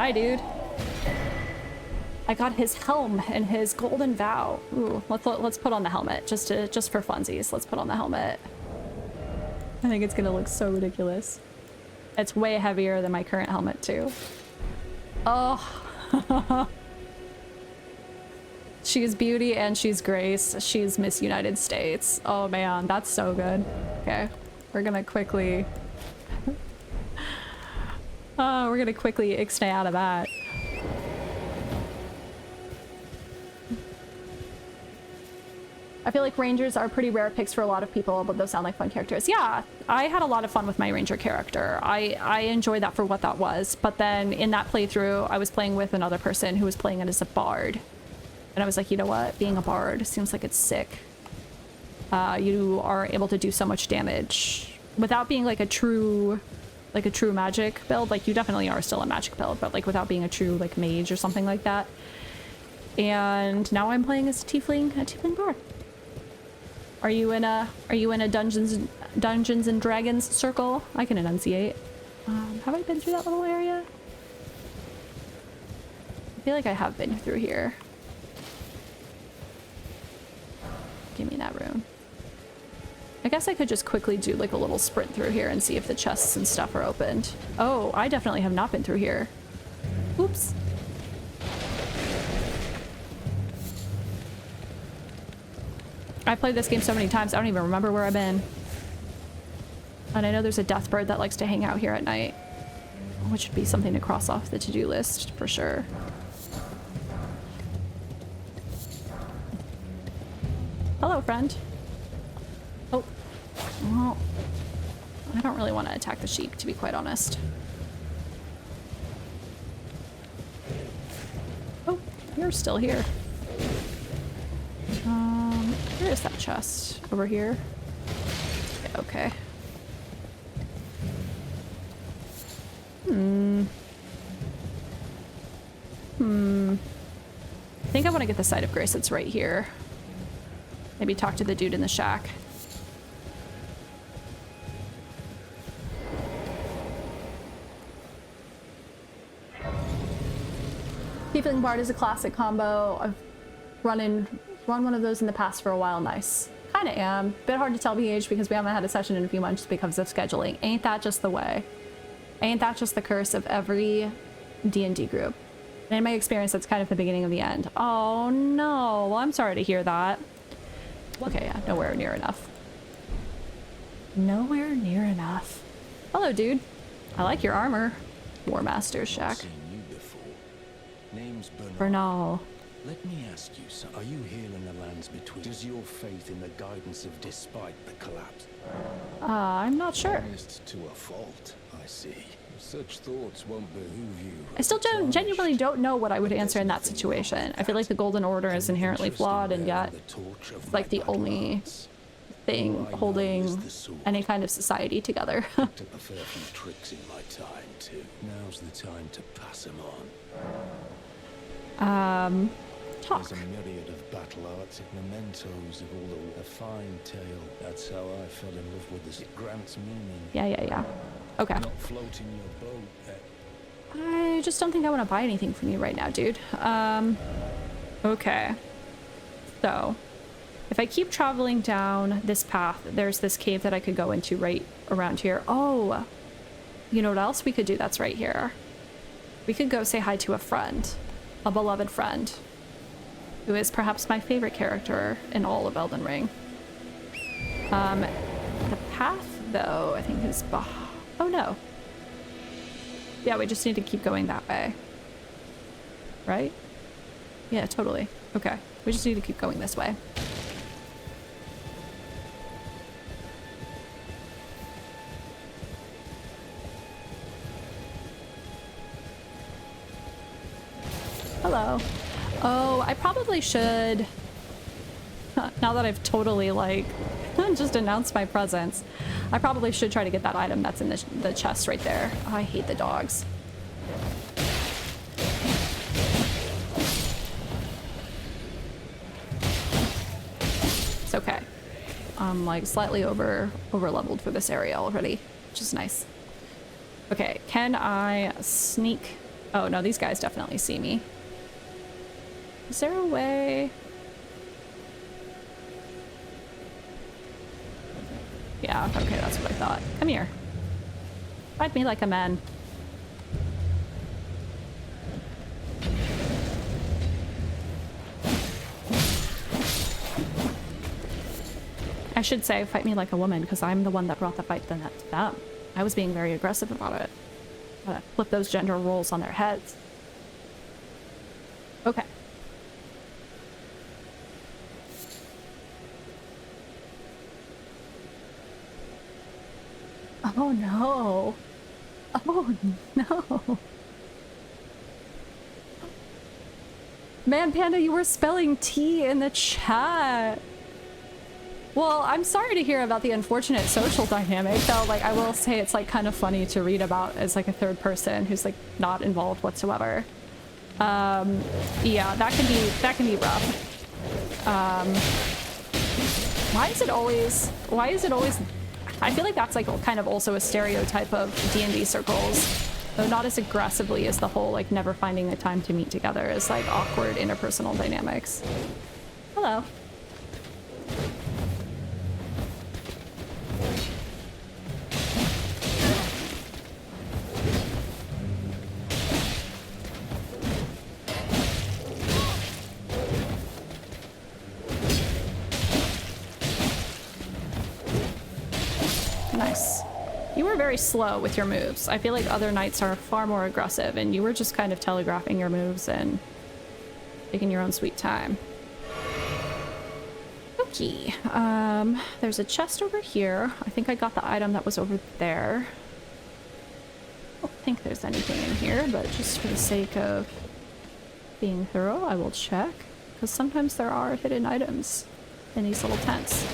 Hi, dude. I got his helm and his golden vow. Ooh, let's put on the helmet just for funsies. Let's put on the helmet. I think it's gonna look so ridiculous. It's way heavier than my current helmet too. Oh. She's beauty and she's grace. She's Miss United States. Oh man, that's so good. Okay, we're gonna quickly ixnay out of that. I feel like rangers are pretty rare picks for a lot of people, but those sound like fun characters. Yeah, I had a lot of fun with my ranger character. I enjoyed that for what that was, but then in that playthrough, I was playing with another person who was playing it as a bard. And I was like, you know what? Being a bard seems like it's sick. You are able to do so much damage without being like a true magic build. Like you definitely are still a magic build, but like without being a true like mage or something like that. And now I'm playing as a tiefling bard. Are you in a Dungeons and Dragons circle? I can enunciate. Have I been through that little area? I feel like I have been through here. Give me that rune. I guess I could just quickly do like a little sprint through here and see if the chests and stuff are opened. Oh, I definitely have not been through here. Oops. I played this game so many times, I don't even remember where I've been. And I know there's a death bird that likes to hang out here at night, which would be something to cross off the to-do list for sure. Hello, friend. Oh, well, I don't really want to attack the sheep, to be quite honest. Oh, you're still here. Where is that chest? Over here? Yeah, okay. I think I want to get the Site of Grace that's right here. Maybe talk to the dude in the shack. Tiefling Bard is a classic combo. I've run one of those in the past for a while. Nice. Kinda am. Bit hard to tell BH because we haven't had a session in a few months because of scheduling. Ain't that just the way? Ain't that just the curse of every D&D group? And in my experience, that's kind of the beginning of the end. Oh no, well, I'm sorry to hear that. Okay, yeah, nowhere near enough. Nowhere near enough. Hello, dude. I like your armor. War Master's shack. Name's Bernal. Let me ask you something. Are you here in the lands between? Does your faith in the guidance of despite the collapse? I'm not sure. Honest to a fault, I see. Such thoughts won't behoove you. I still genuinely don't know what I would answer in that situation. I feel like the Golden Order is inherently flawed, and yet it's like the only thing holding any kind of society together. Picked up a fair few tricks in my time too. Now's the time to pass them on. Talk. There's a myriad of battle arts, mementos of all the fine tale. That's how I fell in love with this. It grants meaning. Yeah. Okay. Not floating your boat. I just don't think I want to buy anything from you right now, dude. Okay. So, if I keep traveling down this path, there's this cave that I could go into right around here. Oh, you know what else we could do that's right here? We could go say hi to a friend, a beloved friend, who is perhaps my favorite character in all of Elden Ring. The path, though, I think is oh no. Yeah, we just need to keep going that way. Right? Yeah, totally. Okay. We just need to keep going this way. Hello. Oh, I probably should, now that I've totally like just announced my presence, I probably should try to get that item that's in the chest right there. Oh, I hate the dogs. It's okay. I'm like slightly over leveled for this area already, which is nice. Okay, can I sneak Oh no, these guys definitely see me. Is there a way? Yeah, okay, that's what I thought. Come here. Fight me like a man. I should say fight me like a woman because I'm the one that brought the fight to them. I was being very aggressive about it. Gotta flip those gender roles on their heads. Okay. Oh no. Oh no. Man, Panda, you were spelling T in the chat. Well, I'm sorry to hear about the unfortunate social dynamic, though. Like, I will say it's like kind of funny to read about as like a third person who's like not involved whatsoever. Yeah, that can be rough. Why is it always I feel like that's like kind of also a stereotype of D&D circles, though not as aggressively as the whole like never finding the time to meet together as like awkward interpersonal dynamics. Hello. Nice. You were very slow with your moves. I feel like other knights are far more aggressive, and you were just kind of telegraphing your moves and taking your own sweet time. Okay. There's a chest over here. I think I got the item that was over there. I don't think there's anything in here, but just for the sake of being thorough, I will check. Because sometimes there are hidden items in these little tents.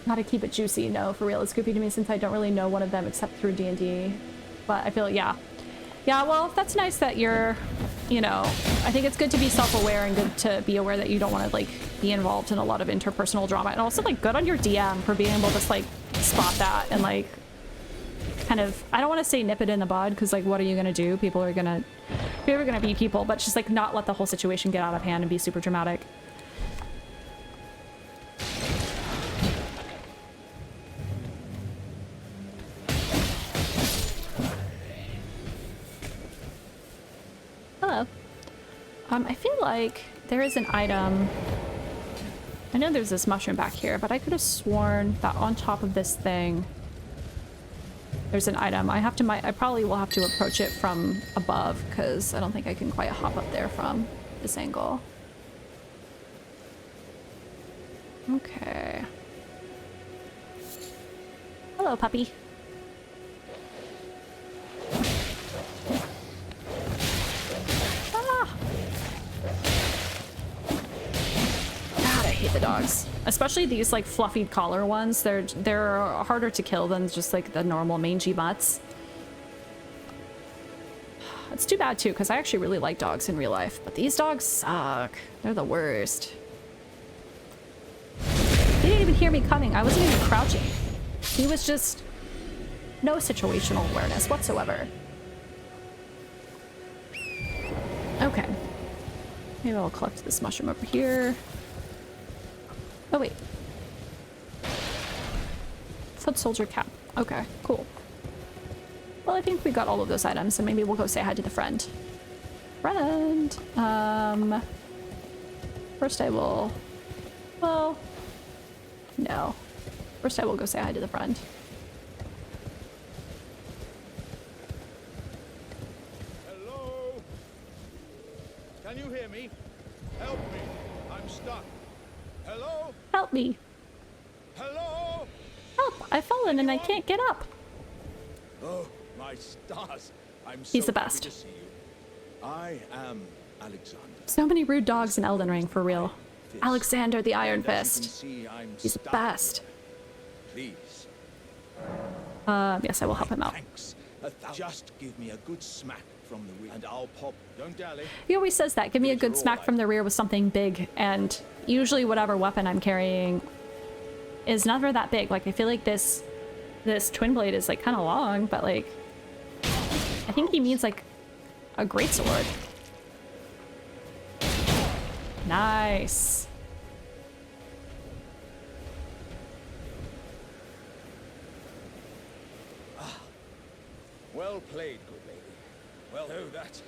Gotta keep it juicy. No, for real, it's goofy to me since I don't really know one of them except through D&D. But I feel, yeah, well, that's nice that you're, you know, I think it's good to be self-aware and good to be aware that you don't want to like be involved in a lot of interpersonal drama, and also like good on your DM for being able to like spot that and like kind of, I don't want to say nip it in the bud, because like what are you gonna do? People are gonna be people, but just like not let the whole situation get out of hand and be super dramatic. Hello. I feel like there is an item. I know there's this mushroom back here, but I could have sworn that on top of this thing there's an item. I probably will have to approach it from above because I don't think I can quite hop up there from this angle. Okay. Hello, puppy. The dogs, especially these like fluffy collar ones, they're harder to kill than just like the normal mangy mutts. It's too bad too, because I actually really like dogs in real life, but these dogs suck. They're the worst. He didn't even hear me coming. I wasn't even crouching. He was just no situational awareness whatsoever. Okay, maybe I'll collect this mushroom over here. Oh wait. Foot soldier cap. Okay, cool. Well, I think we got all of those items, so maybe we'll go say hi to the friend. Friend! First I will... Well... No. First I will go say hi to the friend. Hello? Can you hear me? Help me. I'm stuck. Hello? Help me. Hello? Help! I've fallen and I can't get up. Oh, my stars. He's the happy best. to see you. I am Alexander. So many rude dogs in Elden Ring, for real. Fist. Alexander the Iron And as you can Fist. see, I'm He's the stuck. best. Please. Yes, I will help him out. Thanks. Just give me a good smack from the rear and I'll pop. Don't dally. He always says that. Give me a good smack from the rear with something big, and usually whatever weapon I'm carrying is never that big. Like, I feel like this this twin blade is like kind of long, but like I think he means like a greatsword. Nice. Well played, good lady. Well, oh, that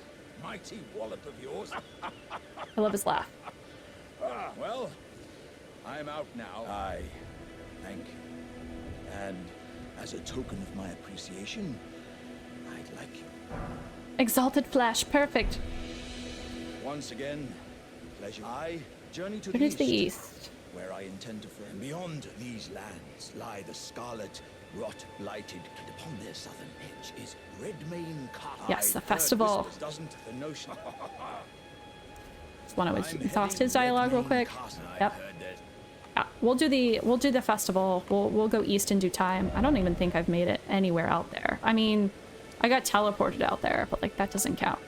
mighty wallop of yours. I love his laugh. Well, I'm out now. Aye, thank you. And as a token of my appreciation, I'd like you. Exalted flesh, perfect. Once again, pleasure. I journey to It is the east. where I intend to find. Beyond these lands lie the scarlet, rot-blighted, and upon their southern edge is Redmane Castle. Yes, the festival. Doesn't the notion? Just want to exhaust his dialogue real quick. Yep. Yeah, we'll do the festival. We'll go east in due time. I don't even think I've made it anywhere out there. I mean, I got teleported out there, but like that doesn't count.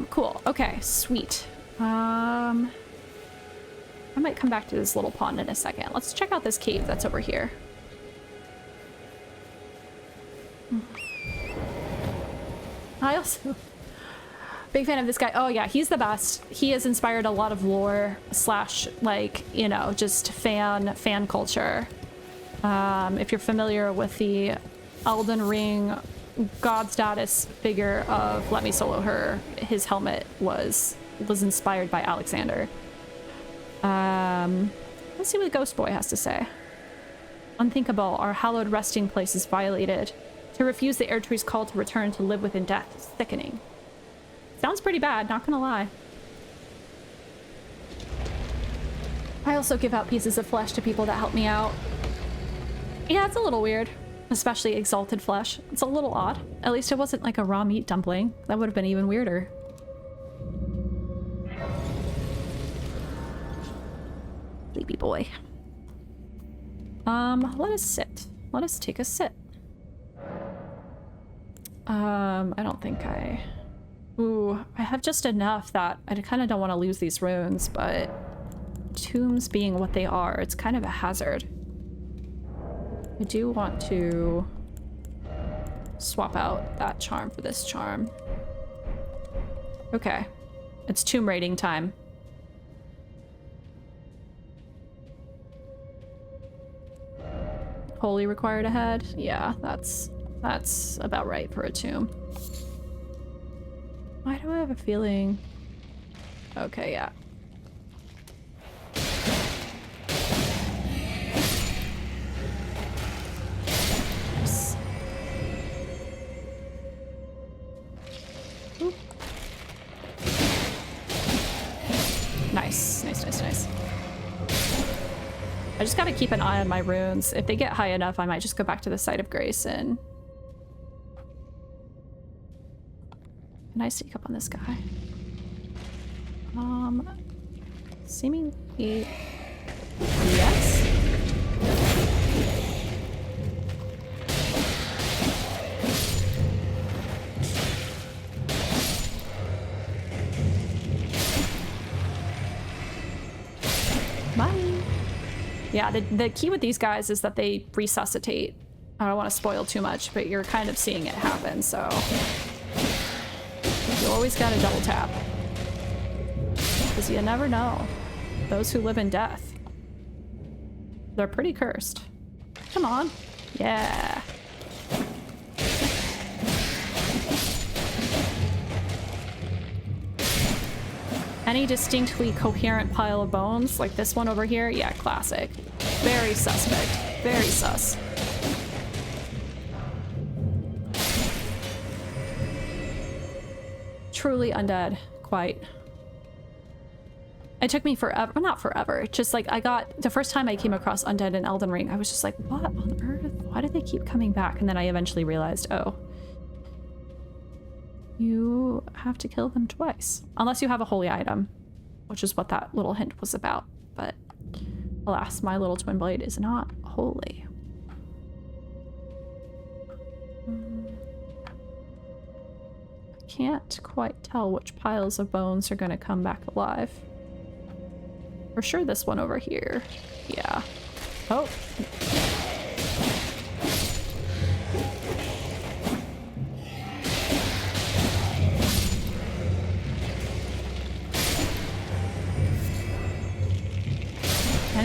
Cool. Okay, sweet. I might come back to this little pond in a second. Let's check out this cave that's over here. I also big fan of this guy. Oh yeah, he's the best. He has inspired a lot of lore slash like, you know, just fan culture. If you're familiar with the Elden Ring god status figure of Let Me Solo Her, his helmet was inspired by Alexander. Let's see what Ghost Boy has to say. Unthinkable, our hallowed resting place is violated. To refuse the air tree's call to return to live within death is sickening. Sounds pretty bad, not gonna lie. I also give out pieces of flesh to people that help me out. Yeah, it's a little weird. Especially exalted flesh. It's a little odd. At least it wasn't like a raw meat dumpling. That would have been even weirder. Sleepy boy. Let us sit. Let us take a sit. I don't think I... Ooh, I have just enough that I kind of don't want to lose these runes, but tombs being what they are, it's kind of a hazard. I do want to swap out that charm for this charm. Okay, it's tomb raiding time. Holy required ahead? Yeah, that's about right for a tomb. Why do I have a feeling? Okay, yeah. Nice. Ooh. Nice, nice, nice, nice. I just gotta keep an eye on my runes. If they get high enough, I might just go back to the site of grace and... Can I sneak up on this guy? Seemingly... Yes? Bye! Yeah, the key with these guys is that they resuscitate. I don't want to spoil too much, but you're kind of seeing it happen, so... You always gotta double tap. Because you never know. Those who live in death. They're pretty cursed. Come on. Yeah. Any distinctly coherent pile of bones, like this one over here, yeah, classic. Very suspect. Very sus. Truly undead. Quite. It took me forever. Well, not forever. Just like I got... The first time I came across undead in Elden Ring, I was just like, what on earth? Why do they keep coming back? And then I eventually realized, oh. You have to kill them twice. Unless you have a holy item. Which is what that little hint was about. But alas, my little twin blade is not holy. Can't quite tell which piles of bones are going to come back alive. For sure this one over here. Yeah. Oh.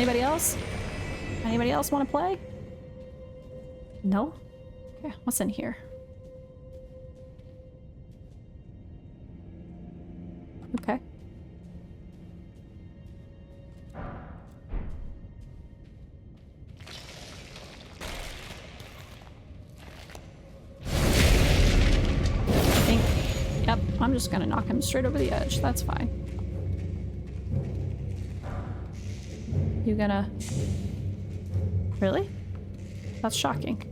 Anybody else? Anybody else want to play? No? Okay, what's in here? Okay. Yep, I'm just gonna knock him straight over the edge. That's fine. You gonna... Really? That's shocking.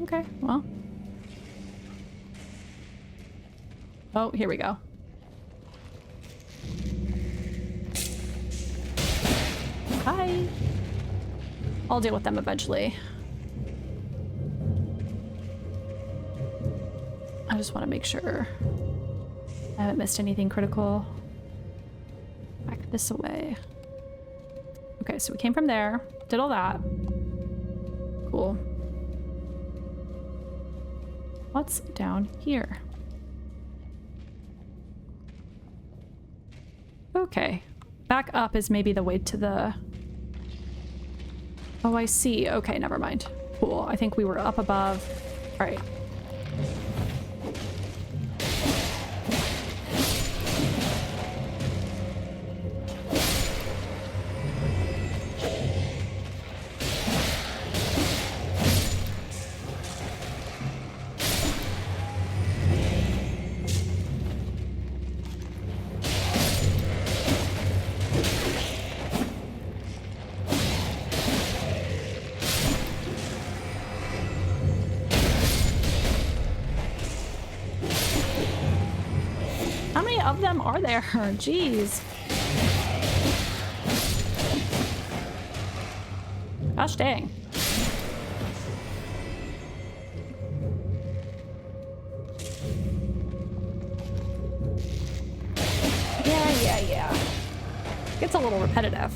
Okay, well. Oh, here we go. Hi. I'll deal with them eventually. I just want to make sure I haven't missed anything critical. Back this away. Okay, so we came from there, did all that. Cool. What's down here? Okay. Back up is maybe the way to the... Oh, I see. Okay, never mind. Cool. I think we were up above. All right. Of them are there? Jeez. Gosh dang. Yeah. Gets a little repetitive.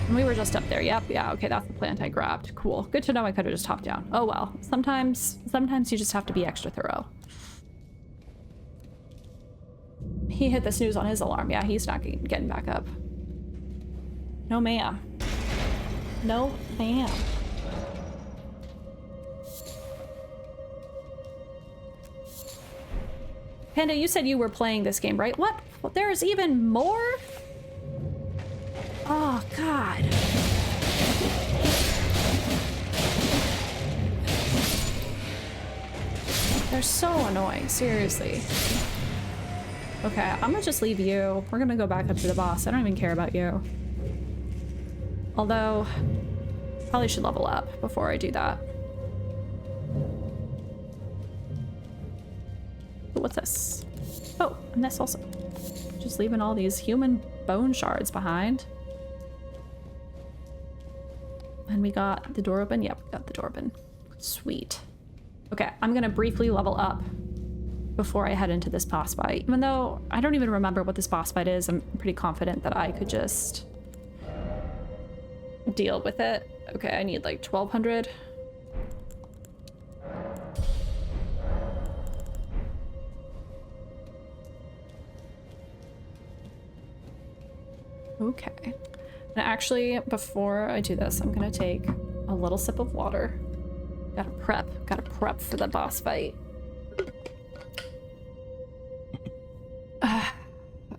And we were just up there. Yep, yeah, okay, that's the plant I grabbed. Cool. Good to know I could have just hopped down. Oh well. Sometimes you just have to be extra thorough. He hit the snooze on his alarm. Yeah, he's not getting back up. No, ma'am. No, ma'am. Panda, you said you were playing this game, right? What? There's even more? Oh, God. They're so annoying, seriously. Okay, I'm gonna just leave you. We're gonna go back up to the boss. I don't even care about you. Although, probably should level up before I do that. Ooh, what's this? Oh, and this also. Just leaving all these human bone shards behind. And we got the door open. Yep, we got the door open. Sweet. Okay, I'm gonna briefly level up before I head into this boss fight. Even though I don't even remember what this boss fight is, I'm pretty confident that I could just deal with it. Okay, I need like 1200. Okay. And actually, before I do this, I'm gonna take a little sip of water. Gotta prep for the boss fight.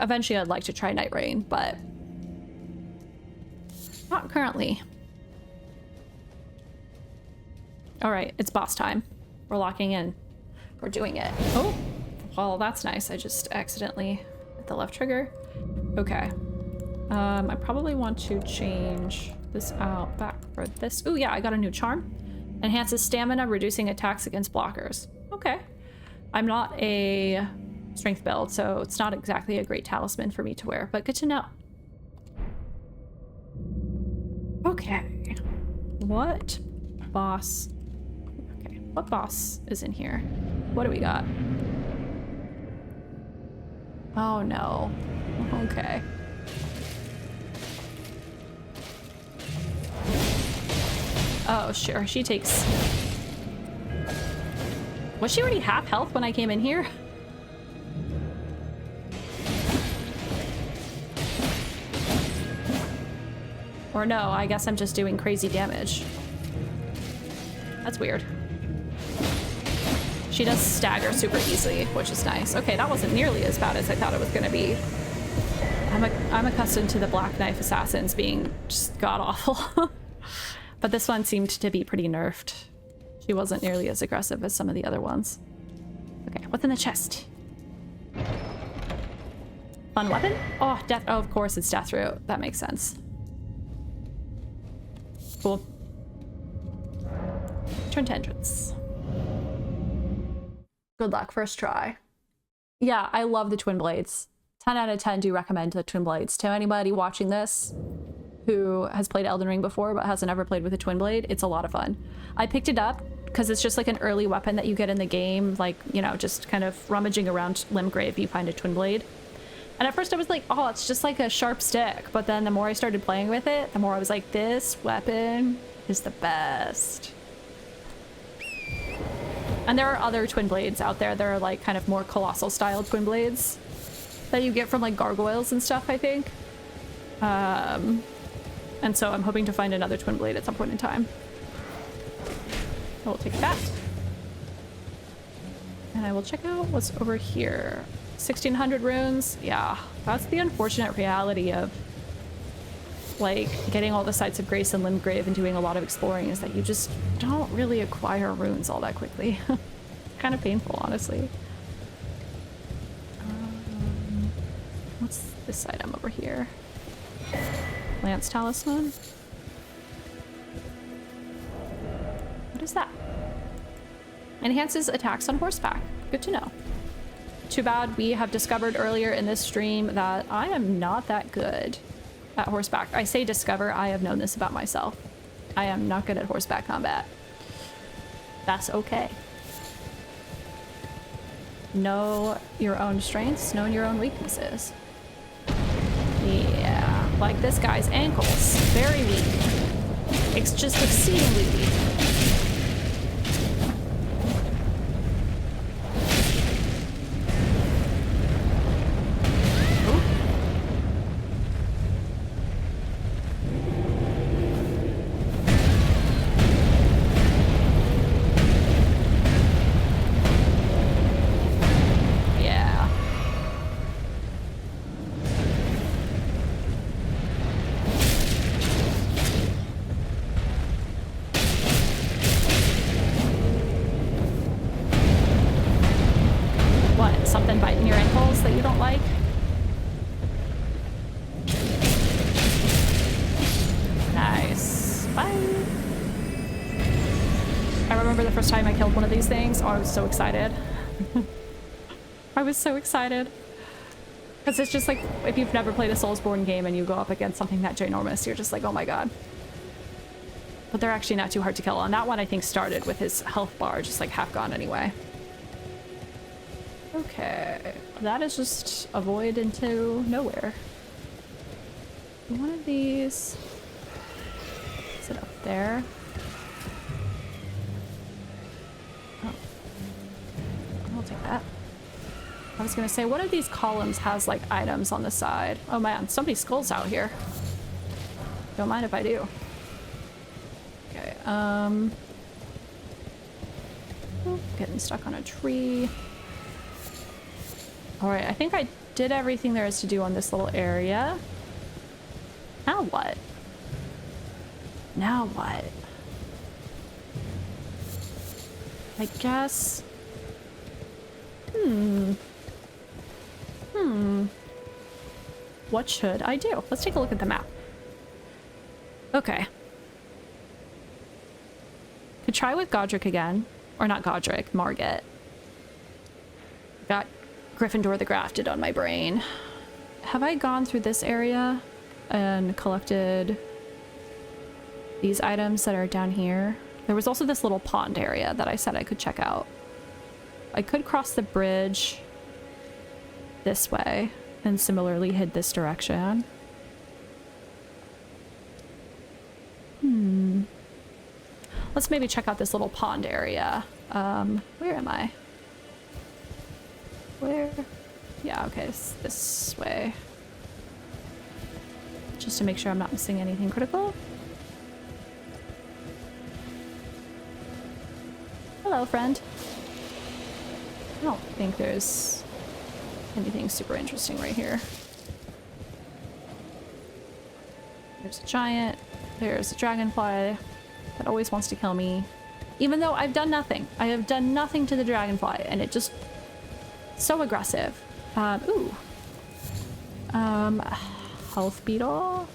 Eventually I'd like to try Night Rain, but not currently. All right, it's boss time. We're locking in. We're doing it. Oh, well, that's nice. I just accidentally hit the left trigger. Okay. I probably want to change this out back for this. Oh yeah, I got a new charm. Enhances stamina, reducing attacks against blockers. Okay. I'm not a strength build, so it's not exactly a great talisman for me to wear, but good to know. Okay. What boss? Okay, what boss is in here? What do we got? Oh no. Okay. Oh, sure, she takes... Was she already half health when I came in here? Or no, I guess I'm just doing crazy damage. That's weird. She does stagger super easily, which is nice. Okay, that wasn't nearly as bad as I thought it was gonna be. I'm accustomed to the Black Knife assassins being just god-awful. But this one seemed to be pretty nerfed. She wasn't nearly as aggressive as some of the other ones. Okay, what's in the chest? Fun weapon? Oh, death. Oh, of course it's death root. That makes sense. Cool. Turn to entrance. Good luck, first try. Yeah, I love the twin blades. 10 out of 10 do recommend the twin blades to anybody watching this who has played Elden Ring before but hasn't ever played with a twin blade. It's a lot of fun. I picked it up because it's just like an early weapon that you get in the game, like, you know, just kind of rummaging around Limgrave, you find a twin blade. And at first I was like, oh, it's just like a sharp stick. But then the more I started playing with it, the more I was like, this weapon is the best. And there are other twin blades out there that are like kind of more colossal style twin blades that you get from like gargoyles and stuff, I think. And so I'm hoping to find another twin blade at some point in time. I will take that. And I will check out what's over here. 1600 runes. Yeah, that's the unfortunate reality of like getting all the sites of grace in Limgrave and doing a lot of exploring, is that you just don't really acquire runes all that quickly. Kind of painful, honestly. What's this item over here? Lance Talisman. What is that? Enhances attacks on horseback. Good to know. Too bad we have discovered earlier in this stream that I am not that good at horseback. I say discover, I have known this about myself. I am not good at horseback combat. That's okay. Know your own strengths, know your own weaknesses. Yeah, like this guy's ankles. Very weak. It's just exceedingly weak. Things. Oh, I was so excited. I was so excited. Because it's just like, if you've never played a Soulsborne game and you go up against something that ginormous, you're just like, oh my god. But they're actually not too hard to kill. And that one, I think, started with his health bar just like half gone anyway. Okay. That is just a void into nowhere. One of these... Is it up there? That. I was gonna say, one of these columns has like items on the side. Oh man, somebody's skull's out here. Don't mind if I do. Okay, oh, getting stuck on a tree. Alright, I think I did everything there is to do on this little area. Now what? Now what? I guess... What should I do? Let's take a look at the map. Okay. Could try with Godric again. Or not Godric, Margit. Got Gryffindor the Grafted on my brain. Have I gone through this area and collected these items that are down here? There was also this little pond area that I said I could check out. I could cross the bridge this way and similarly head this direction. Let's maybe check out this little pond area. Where am I? Where? Yeah, okay, it's this way. just to make sure I'm not missing anything critical. Hello, friend. I don't think there's anything super interesting right here. There's a giant. There's a dragonfly that always wants to kill me. Even though I've done nothing. I have done nothing to the dragonfly, and it just... so aggressive. Ooh. Health beetle.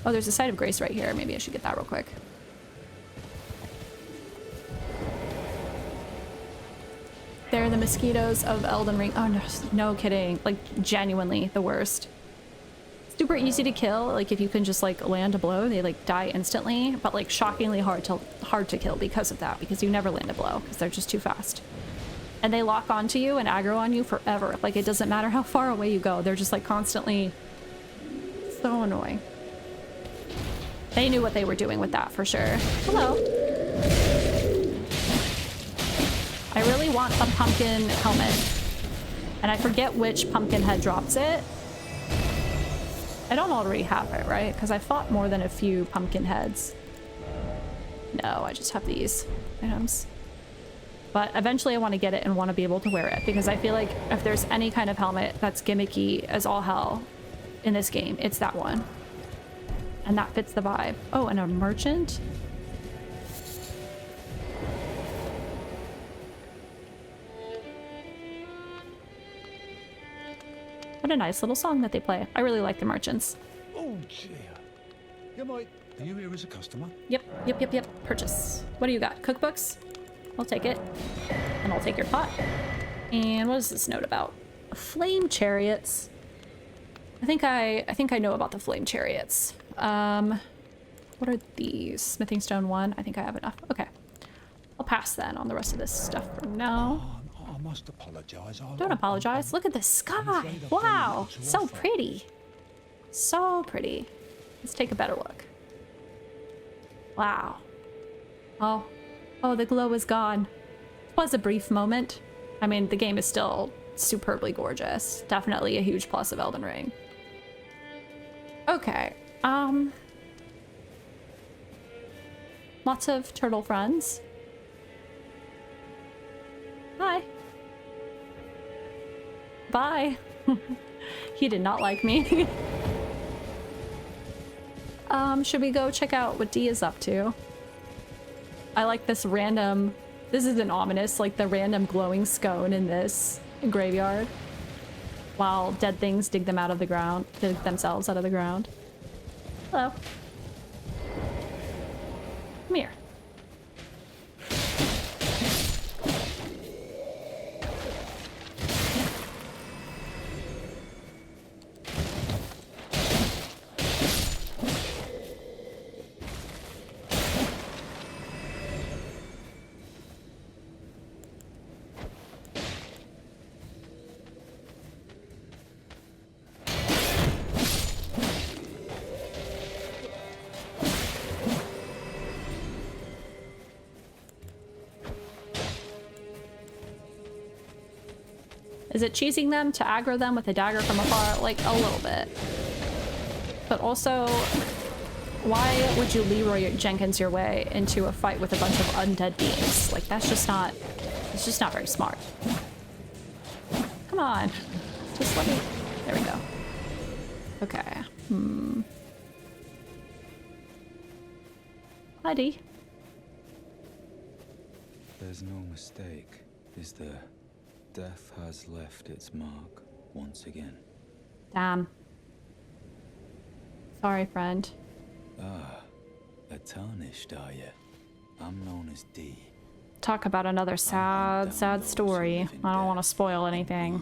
Oh, there's a site of grace right here. Maybe I should get that real quick. They're the mosquitoes of Elden Ring. Oh, no, no kidding. Like, genuinely the worst. Super easy to kill. Like, if you can just, like, land a blow, they, like, die instantly. But, like, shockingly hard to kill because of that. Because you never land a blow. Because they're just too fast. And they lock onto you and aggro on you forever. Like, it doesn't matter how far away you go. They're just, like, constantly so annoying. They knew what they were doing with that, for sure. Hello. I really want a pumpkin helmet. And I forget which pumpkin head drops it. I don't already have it, right? Because I fought more than a few pumpkin heads. No, I just have these items. But eventually I want to get it and want to be able to wear it. Because I feel like if there's any kind of helmet that's gimmicky as all hell in this game, it's that one. And that fits the vibe. Oh, and a merchant? What a nice little song that they play. I really like the merchants. Oh, dear. You might... Are you here as a customer? Yep. Purchase. What do you got? Cookbooks? I'll take it. And I'll take your pot. And what is this note about? Flame chariots. I think I know about the flame chariots. What are these? Smithing stone 1. I think I have enough. Okay. I'll pass then on the rest of this stuff for now. Oh, I must apologize. Don't apologize. Look at the sky. Wow. So pretty. So pretty. Let's take a better look. Wow. Oh, the glow is gone. It was a brief moment. I mean, the game is still superbly gorgeous. Definitely a huge plus of Elden Ring. Okay. Lots of turtle friends. Hi. Bye. He did not like me. Should we go check out what D is up to? I like this random... This isn't ominous, like the random glowing scone in this graveyard. While dead things dig them out of the ground, dig themselves out of the ground. Hello. Come here. Is it cheesing them to aggro them with a dagger from afar? Like, a little bit. But also, why would you Leroy Jenkins your way into a fight with a bunch of undead beings? Like, that's just not... It's just not very smart. Come on. Just let me... There we go. Okay. Hi, D. There's no mistake, is there? Death has left its mark once again. Damn. Sorry, friend. Ah, a tarnished, are you? I'm known as D. Talk about another sad story. I don't want to spoil anything.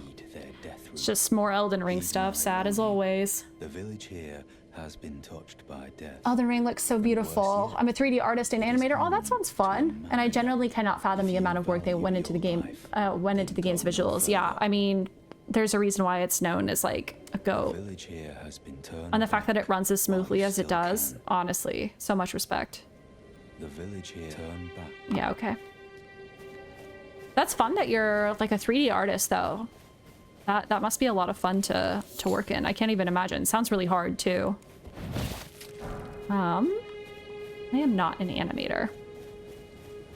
It's just more Elden Ring stuff, sad as always. The village here has been touched by death. Elden Ring looks so beautiful. I'm a 3D artist and animator. Oh, that sounds fun. And I generally cannot fathom the amount of work they went into the game, game's visuals. Yeah, I mean, there's a reason why it's known as like a GOAT. The village here has been turned And the fact that it runs as smoothly as it still does, can. honestly, so much respect. The village here turned back. Yeah, okay. That's fun that you're like a 3D artist though. That must be a lot of fun to work in. I can't even imagine. Sounds really hard too. I am not an animator.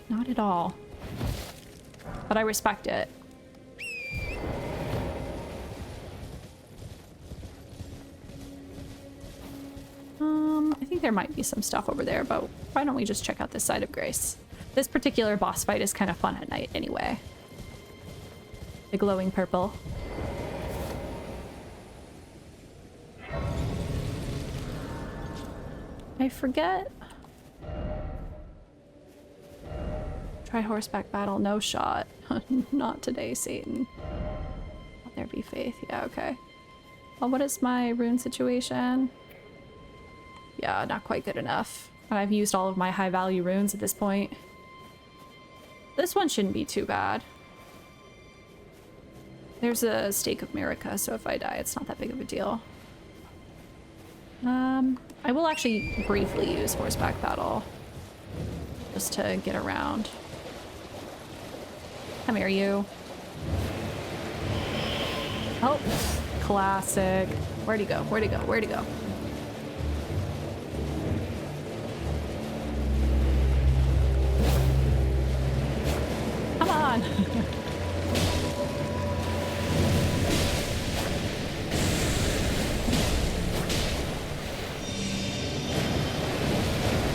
Not at all. But I respect it. I think there might be some stuff over there, but why don't we just check out this side of Grace? This particular boss fight is kind of fun at night anyway. The glowing purple. I forget. Try horseback battle, no shot. Not today, Satan. Let there be faith. Yeah, okay. Well, what is my rune situation? Yeah, not quite good enough. I've used all of my high value runes at this point. This one shouldn't be too bad. There's a stake of Mirica, so if I die, it's not that big of a deal. I will actually briefly use horseback battle just to get around. Come here, you. Oh, classic. Where'd he go? Where'd he go? Where'd he go? Come on.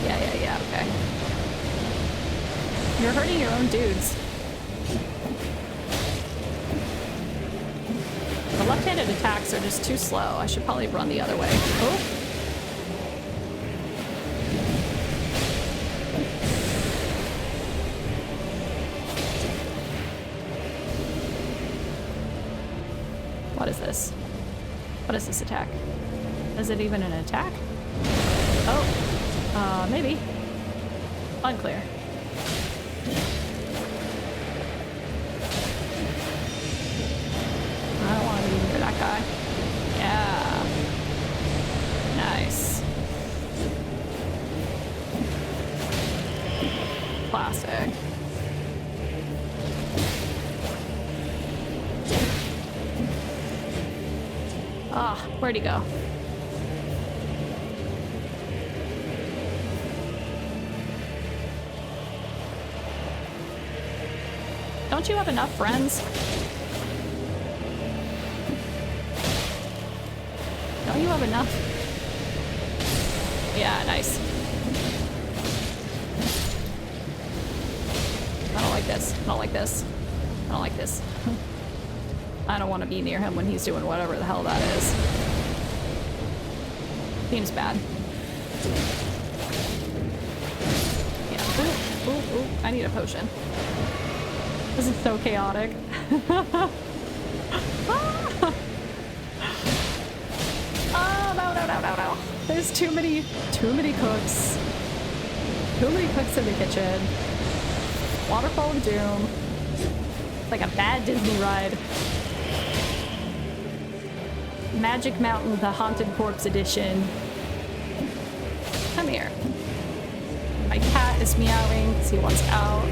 Yeah, okay. You're hurting your own dudes. The left-handed attacks are just too slow. I should probably run the other way. Oh! What is this? What is this attack? Is it even an attack? Oh, maybe. Unclear. I don't want to be near that guy. Yeah. Nice. Classic. Ah, where'd he go? Don't you have enough friends? Don't you have enough? Yeah, nice. I don't like this. I don't like this. I don't like this. I don't want to be near him when he's doing whatever the hell that is. Seems bad. Yeah. Ooh, ooh, ooh. I need a potion. This is so chaotic. Oh, no. There's too many cooks. Too many cooks in the kitchen. Waterfall of Doom. It's like a bad Disney ride. Magic Mountain, the Haunted Corpse Edition. Come here. My cat is meowing because he wants out.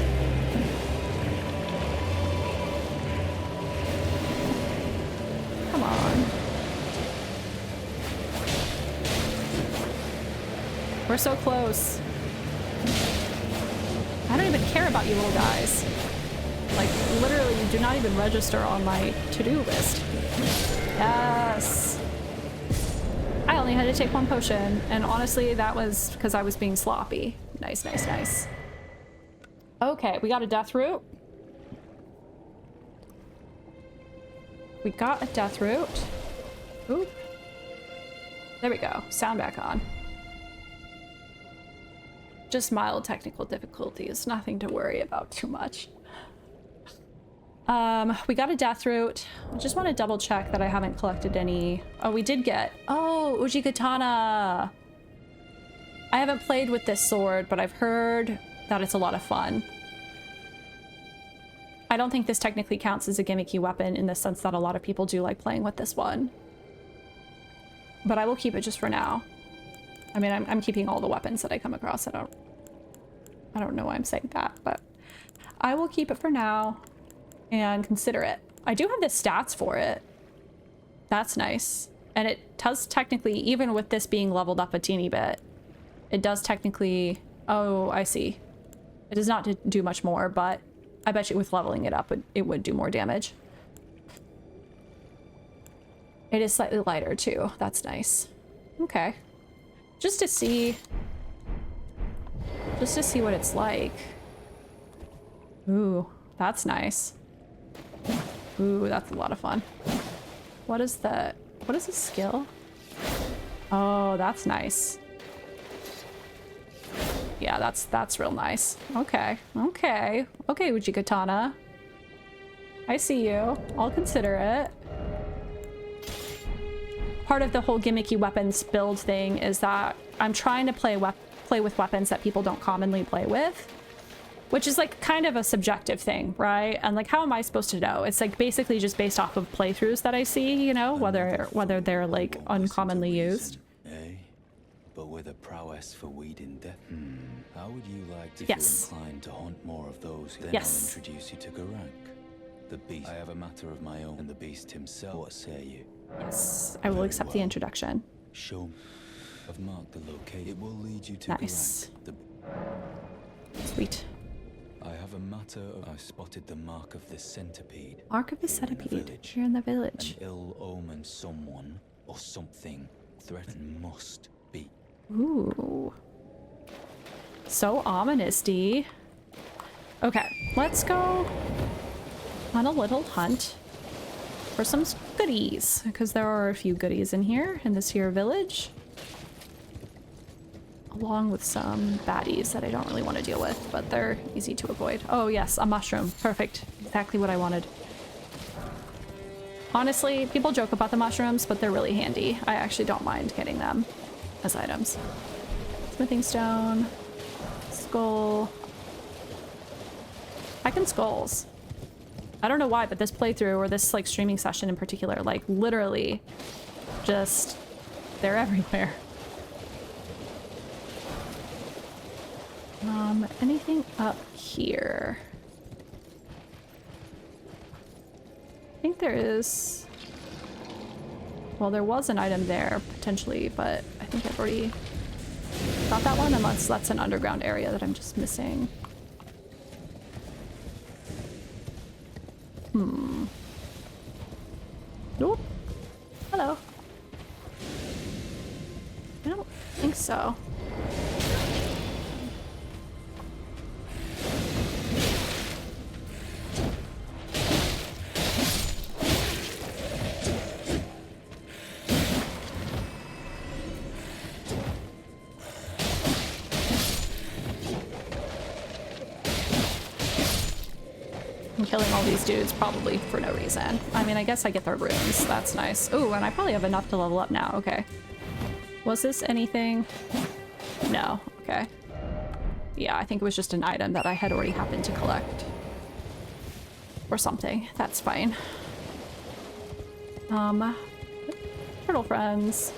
Come on. We're so close. I don't even care about you little guys. Like, literally, you do not even register on my to-do list. Yes! I only had to take one potion, and honestly, that was because I was being sloppy. Nice, nice, nice. Okay, we got a death root. We got a death root. Oop. There we go. Sound back on. Just mild technical difficulties. Nothing to worry about too much. We got a death root. I just want to double check that I haven't collected any. Oh, we did get. Oh, Uji Katana. I haven't played with this sword, but I've heard that it's a lot of fun. I don't think this technically counts as a gimmicky weapon in the sense that a lot of people do like playing with this one. But I will keep it just for now. I mean, I'm keeping all the weapons that I come across. I don't know why I'm saying that, but I will keep it for now and consider it. I do have the stats for it. That's nice. And it does technically, even with this being leveled up a teeny bit, it does technically... Oh, I see. It does not do much more, but I bet you with leveling it up, it would do more damage. It is slightly lighter too. That's nice. Okay. Just to see what it's like. Ooh, that's nice. Ooh, that's a lot of fun. What is the skill? Oh, that's nice. Yeah, that's real nice. Okay, okay. Okay, Uchigatana. I see you. I'll consider it. Part of the whole gimmicky weapons build thing is that I'm trying to play with weapons that people don't commonly play with. Which is like kind of a subjective thing, right? And like, how am I supposed to know? It's like basically just based off of playthroughs that I see, you know, whether they're like uncommonly used. Eh? But with a prowess for weeding death. How would you like to Yes. feel inclined to hunt more of those? Then Yes. I'll introduce you to Garank. The beast. I have a matter of my own, and the beast himself. What say you? Yes, I will accept the introduction. Show me. I've marked the location. It will lead you to Nice. Garank. Sweet. I have a matter of... I spotted the mark of the centipede. Mark of the here in the centipede village. here in the village. An ill omen someone or something threatened must be. Ooh. So ominous, D. Okay, let's go on a little hunt for some goodies, because there are a few goodies in here, in this here village. Along with some baddies that I don't really want to deal with, but they're easy to avoid. Oh yes, a mushroom. Perfect. Exactly what I wanted. Honestly, people joke about the mushrooms, but they're really handy. I actually don't mind getting them as items. Smithing stone. Skull. I can skulls. I don't know why, but this playthrough, or this like streaming session in particular, like literally just, they're everywhere. Anything up here? I think there is... Well, there was an item there, potentially, but I think I've already got that one, unless that's an underground area that I'm just missing. Nope. Hello. I don't think so. Killing all these dudes probably for no reason. I mean, I guess I get their runes. That's nice. Ooh, and I probably have enough to level up now. Okay. Was this anything? No. Okay. Yeah, I think it was just an item that I had already happened to collect. Or something. That's fine. Turtle friends.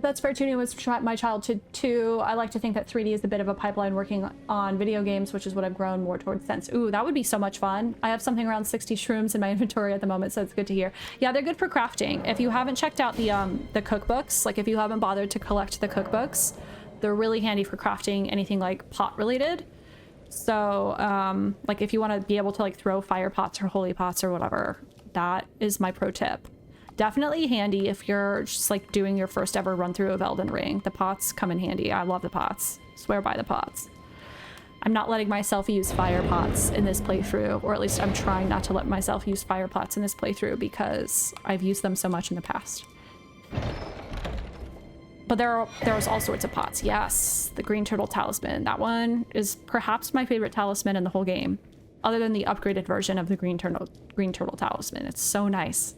That's fair. Tuning was my childhood too. I like to think that 3D is a bit of a pipeline working on video games, which is what I've grown more towards since. Ooh, that would be so much fun. I have something around 60 shrooms in my inventory at the moment, so it's good to hear. Yeah, they're good for crafting. If you haven't checked out the cookbooks, like if you haven't bothered to collect the cookbooks, they're really handy for crafting anything like pot related. So like if you want to be able to like throw fire pots or holy pots or whatever, that is my pro tip. Definitely handy if you're just like doing your first ever run through of Elden Ring. The pots come in handy. I love the pots. Swear by the pots. I'm not letting myself use fire pots in this playthrough, or at least I'm trying not to let myself use fire pots in this playthrough because I've used them so much in the past. But there's all sorts of pots. Yes, the green turtle talisman. That one is perhaps my favorite talisman in the whole game, other than the upgraded version of the green turtle talisman. It's so nice.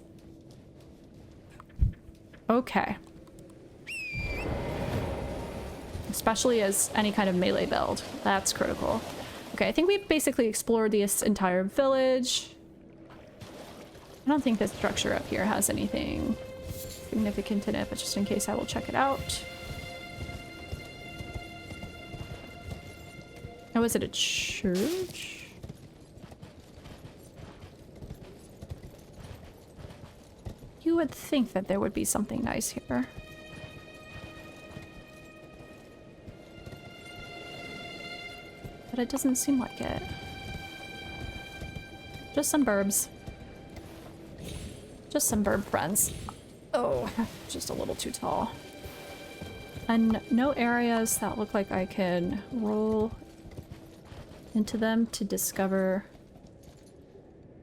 Okay. Especially as any kind of melee build. That's critical. Okay, I think we've basically explored this entire village. I don't think this structure up here has anything significant in it, but just in case I will check it out. Oh, is it a church? You would think that there would be something nice here. But it doesn't seem like it. Just some burbs. Just some burb friends. Oh, just a little too tall. And no areas that look like I can roll into them to discover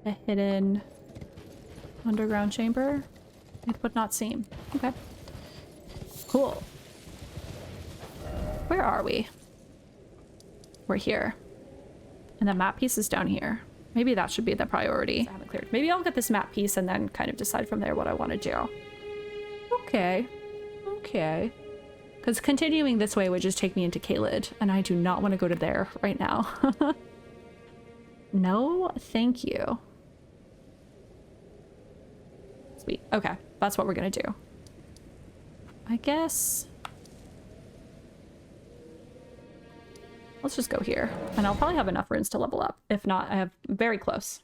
a hidden underground chamber. It would not seem. Okay. Cool. Where are we? We're here. And the map piece is down here. Maybe that should be the priority. I haven't cleared. Maybe I'll get this map piece and then kind of decide from there what I want to do. Okay. Okay. Because continuing this way would just take me into Caelid, and I do not want to go to there right now. No, thank you. Sweet. Okay, that's what we're gonna do. I guess... let's just go here, and I'll probably have enough runes to level up. If not, I have very close.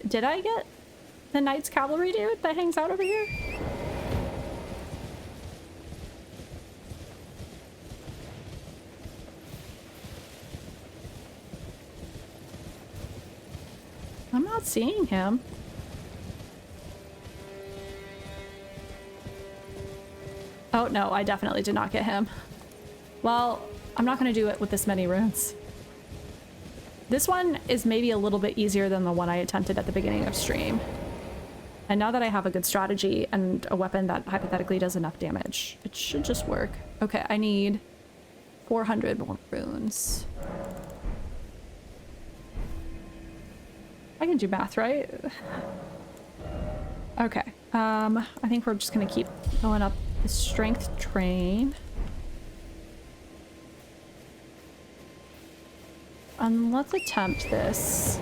Did I get the Knight's Cavalry dude that hangs out over here? I'm not seeing him. Oh no, I definitely did not get him. Well, I'm not gonna do it with this many runes. This one is maybe a little bit easier than the one I attempted at the beginning of stream. And now that I have a good strategy and a weapon that hypothetically does enough damage, it should just work. Okay, I need 400 more runes. I can do math, right? Okay, I think we're just gonna keep going up the strength train. And let's attempt this.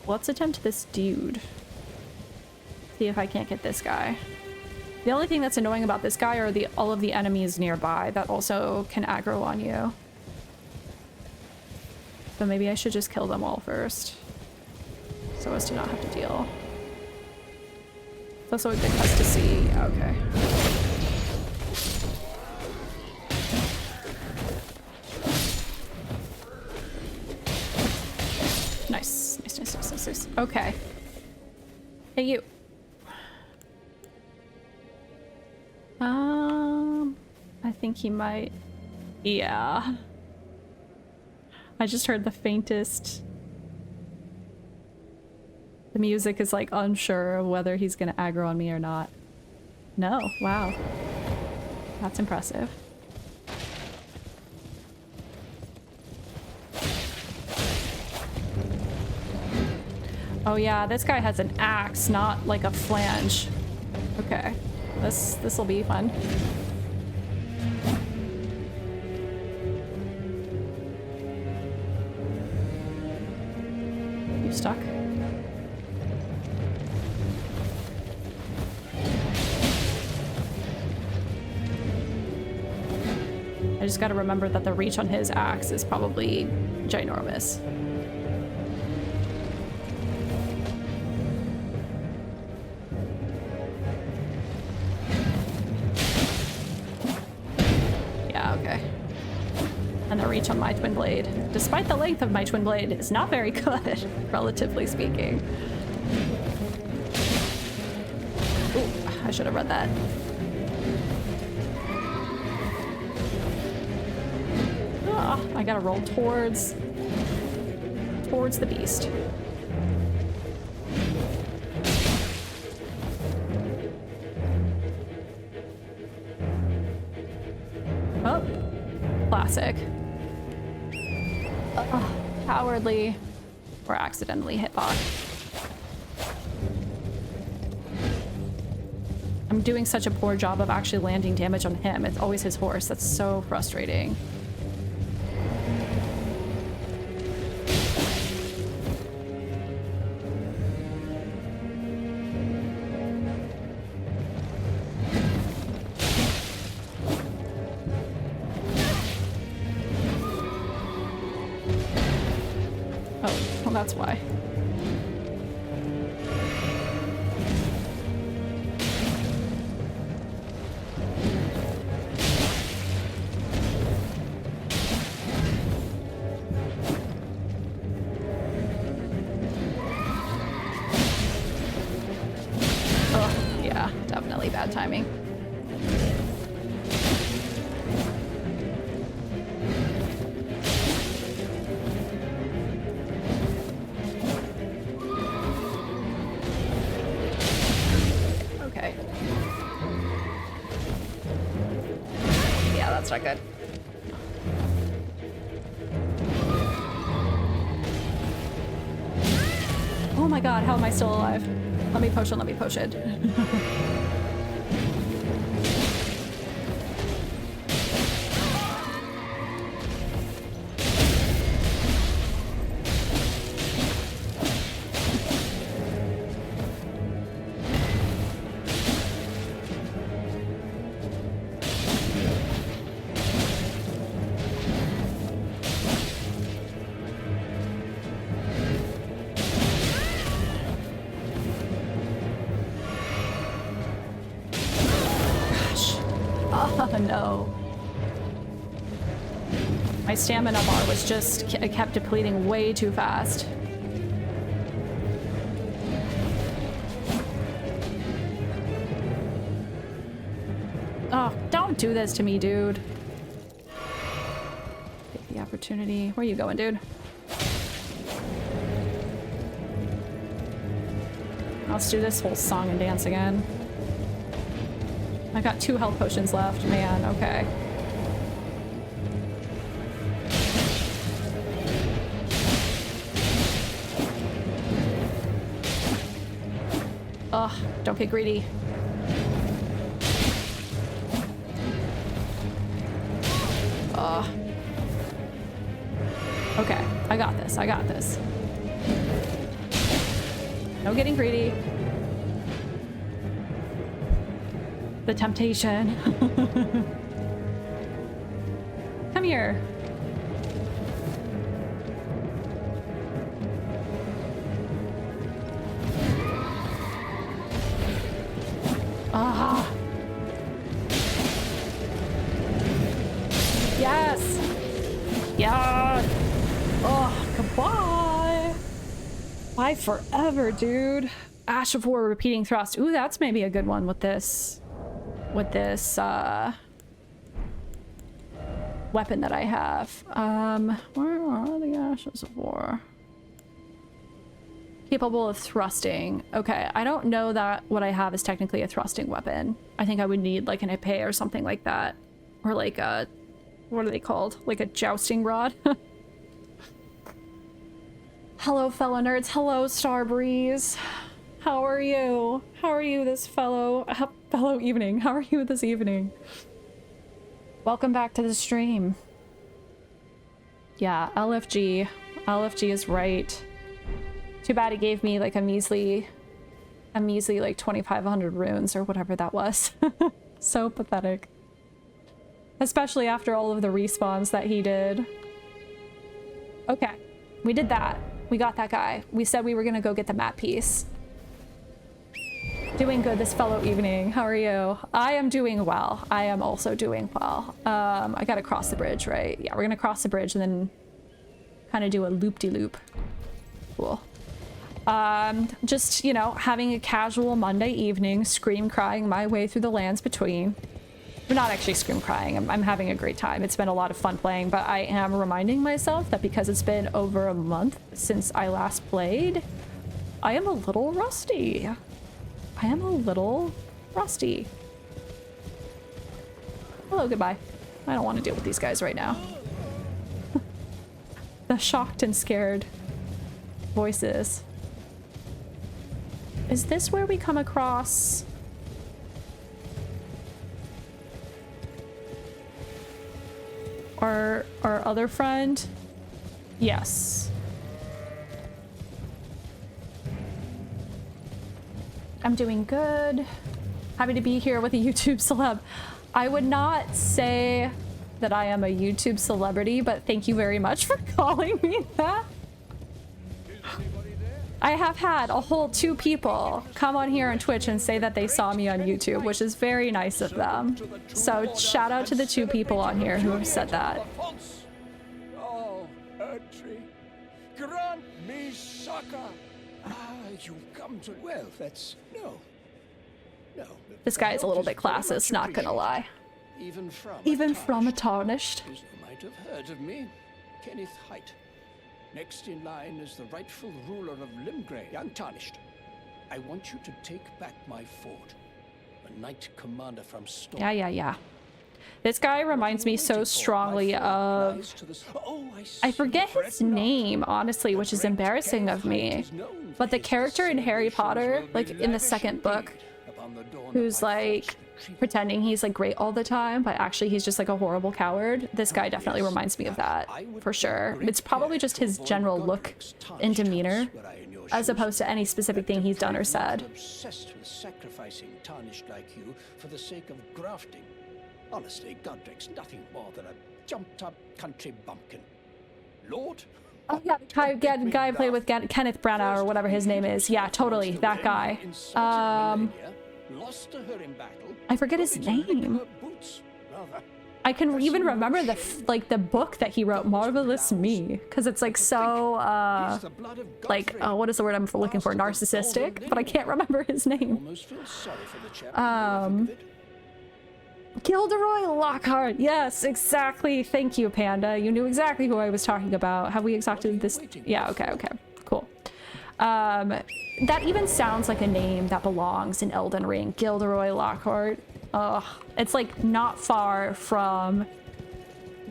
Let's attempt this dude. See if I can't get this guy. The only thing that's annoying about this guy are all of the enemies nearby that also can aggro on you. So maybe I should just kill them all first, so as to not have to deal. It's also a good test to see. Okay. Nice. Nice, nice, nice, nice, nice. Okay. Hey, you. I think he might... yeah. I just heard the faintest... the music is like unsure of whether he's gonna aggro on me or not. No, wow. That's impressive. Oh yeah, this guy has an axe, not like a flange. Okay, this'll be fun. You stuck? I just gotta remember that the reach on his axe is probably ginormous. Yeah, okay. And the reach on my twin blade, despite the length of my twin blade, is not very good, relatively speaking. Ooh, I should have read that. I gotta roll towards the beast. Oh, classic. Cowardly or accidentally hit bot. I'm doing such a poor job of actually landing damage on him. It's always his horse. That's so frustrating. That's why. Oh, yeah, definitely bad timing. Okay. Yeah, that's not good. Oh my god, how am I still alive? Let me potion, let me potion. Oh no. My stamina bar was just kept depleting way too fast. Oh, don't do this to me, dude. Take the opportunity. Where are you going, dude? Let's do this whole song and dance again. I've got 2 health potions left. Man, okay. Ugh, don't get greedy. Ugh. Okay, I got this, I got this. No getting greedy. The temptation. Come here. Ah. Yes. Yeah. Oh, goodbye. Bye forever, dude. Ash of War repeating thrust. Ooh, that's maybe a good one with this. Weapon that I have. Where are the Ashes of War? Capable of thrusting. Okay, I don't know that what I have is technically a thrusting weapon. I think I would need like an épée or something like that. Or like a, what are they called? Like a jousting rod? Hello, fellow nerds. Hello, Starbreeze. How are you? How are you this fellow evening? How are you this evening? Welcome back to the stream. Yeah, LFG. LFG is right. Too bad he gave me like a measly like 2,500 runes or whatever that was. So pathetic. Especially after all of the respawns that he did. Okay, we did that. We got that guy. We said we were gonna go get the map piece. Doing good this fellow evening. How are you? I am doing well. I am also doing well. I gotta cross the bridge, right? Yeah, we're gonna cross the bridge and then kind of do a loop-de-loop. Cool. Just, you know, having a casual Monday evening, scream crying my way through the lands between. But not actually scream crying. I'm having a great time. It's been a lot of fun playing, but I am reminding myself that because it's been over a month since I last played, I am a little rusty. I am a little rusty. Hello, goodbye. I don't want to deal with these guys right now. The shocked and scared voices. Is this where we come across? Our other friend? Yes. I'm doing good. Happy to be here with a YouTube celeb. I would not say that I am a YouTube celebrity, but thank you very much for calling me that. I have had a whole 2 people come on here on Twitch and say that they saw me on YouTube, which is very nice of them. So shout out to the 2 people on here who have said that. Oh, Erdtree, grant me succor. You've come to... Well, that's... No. This guy is a little bit classist, not gonna lie. Even from a tarnished. You might have heard of me. Kenneth Height. Next in line is the rightful ruler of Limgrave, Untarnished. I want you to take back my fort. A knight commander from Storm. Yeah. This guy reminds me so strongly of... I forget his name, honestly, which is embarrassing of me. But the character in Harry Potter, like in the 2nd book, who's like pretending he's like great all the time, but actually he's just like a horrible coward. This guy definitely reminds me of that, for sure. It's probably just his general look and demeanor, as opposed to any specific thing he's done or said. Obsessed with sacrificing tarnished like you for the sake of grafting. Honestly, Godric's nothing more than a jumped-up country bumpkin. Lord? Oh yeah, the guy I played with, Kenneth Branagh or whatever his name is. Yeah, totally, that guy. I forget his name. I can even remember the book that he wrote, Marvelous Me, because it's like so what is the word I'm looking for? Narcissistic, but I can't remember his name. Gilderoy Lockhart. Yes, exactly. Thank you, Panda. You knew exactly who I was talking about. Have we exhausted this? Yeah, okay, cool. That even sounds like a name that belongs in Elden Ring. Gilderoy Lockhart. Ugh. It's like not far from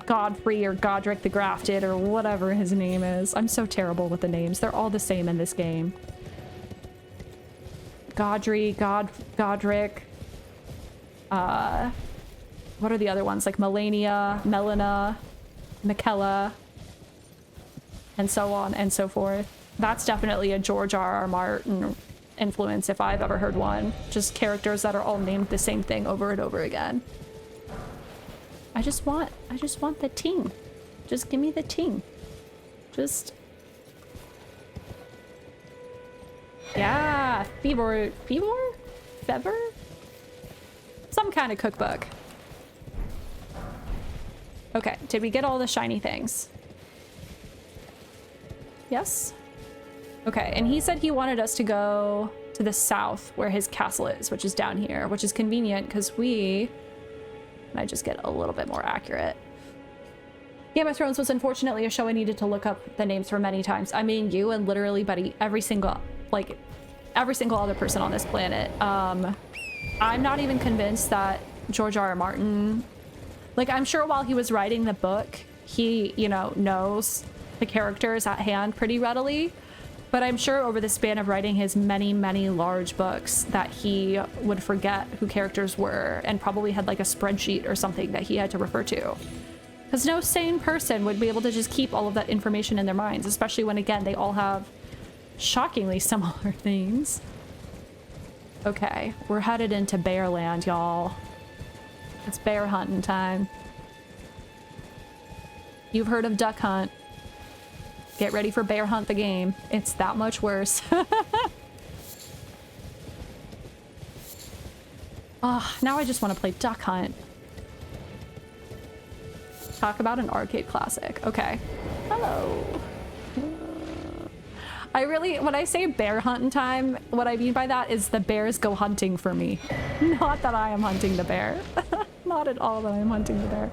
Godfrey or Godric the Grafted or whatever his name is. I'm so terrible with the names. They're all the same in this game. Godric. What are the other ones? Like Melania, Melina, Michaela, and so on and so forth. That's definitely a George R.R. Martin influence if I've ever heard one. Just characters that are all named the same thing over and over again. I just want the ting. Just give me the ting. Just... Yeah, Fever? Some kind of cookbook. Okay, did we get all the shiny things? Yes? Okay, and he said he wanted us to go to the south where his castle is, which is down here, which is convenient because we... Can I just get a little bit more accurate? Game of Thrones was unfortunately a show I needed to look up the names for many times. I mean, you and literally, buddy, every single other person on this planet. I'm not even convinced that George R.R. Martin... Like, I'm sure while he was writing the book, he, you know, knows the characters at hand pretty readily. But I'm sure over the span of writing his many, many large books that he would forget who characters were and probably had like a spreadsheet or something that he had to refer to. Because no sane person would be able to just keep all of that information in their minds, especially when, again, they all have shockingly similar themes. Okay, we're headed into Bearland, y'all. It's bear hunting time. You've heard of Duck Hunt. Get ready for Bear Hunt the game. It's that much worse. Now I just want to play Duck Hunt. Talk about an arcade classic. Okay. Hello. When I say bear hunting time, what I mean by that is the bears go hunting for me. Not that I am hunting the bear. Not at all that I am hunting the bear.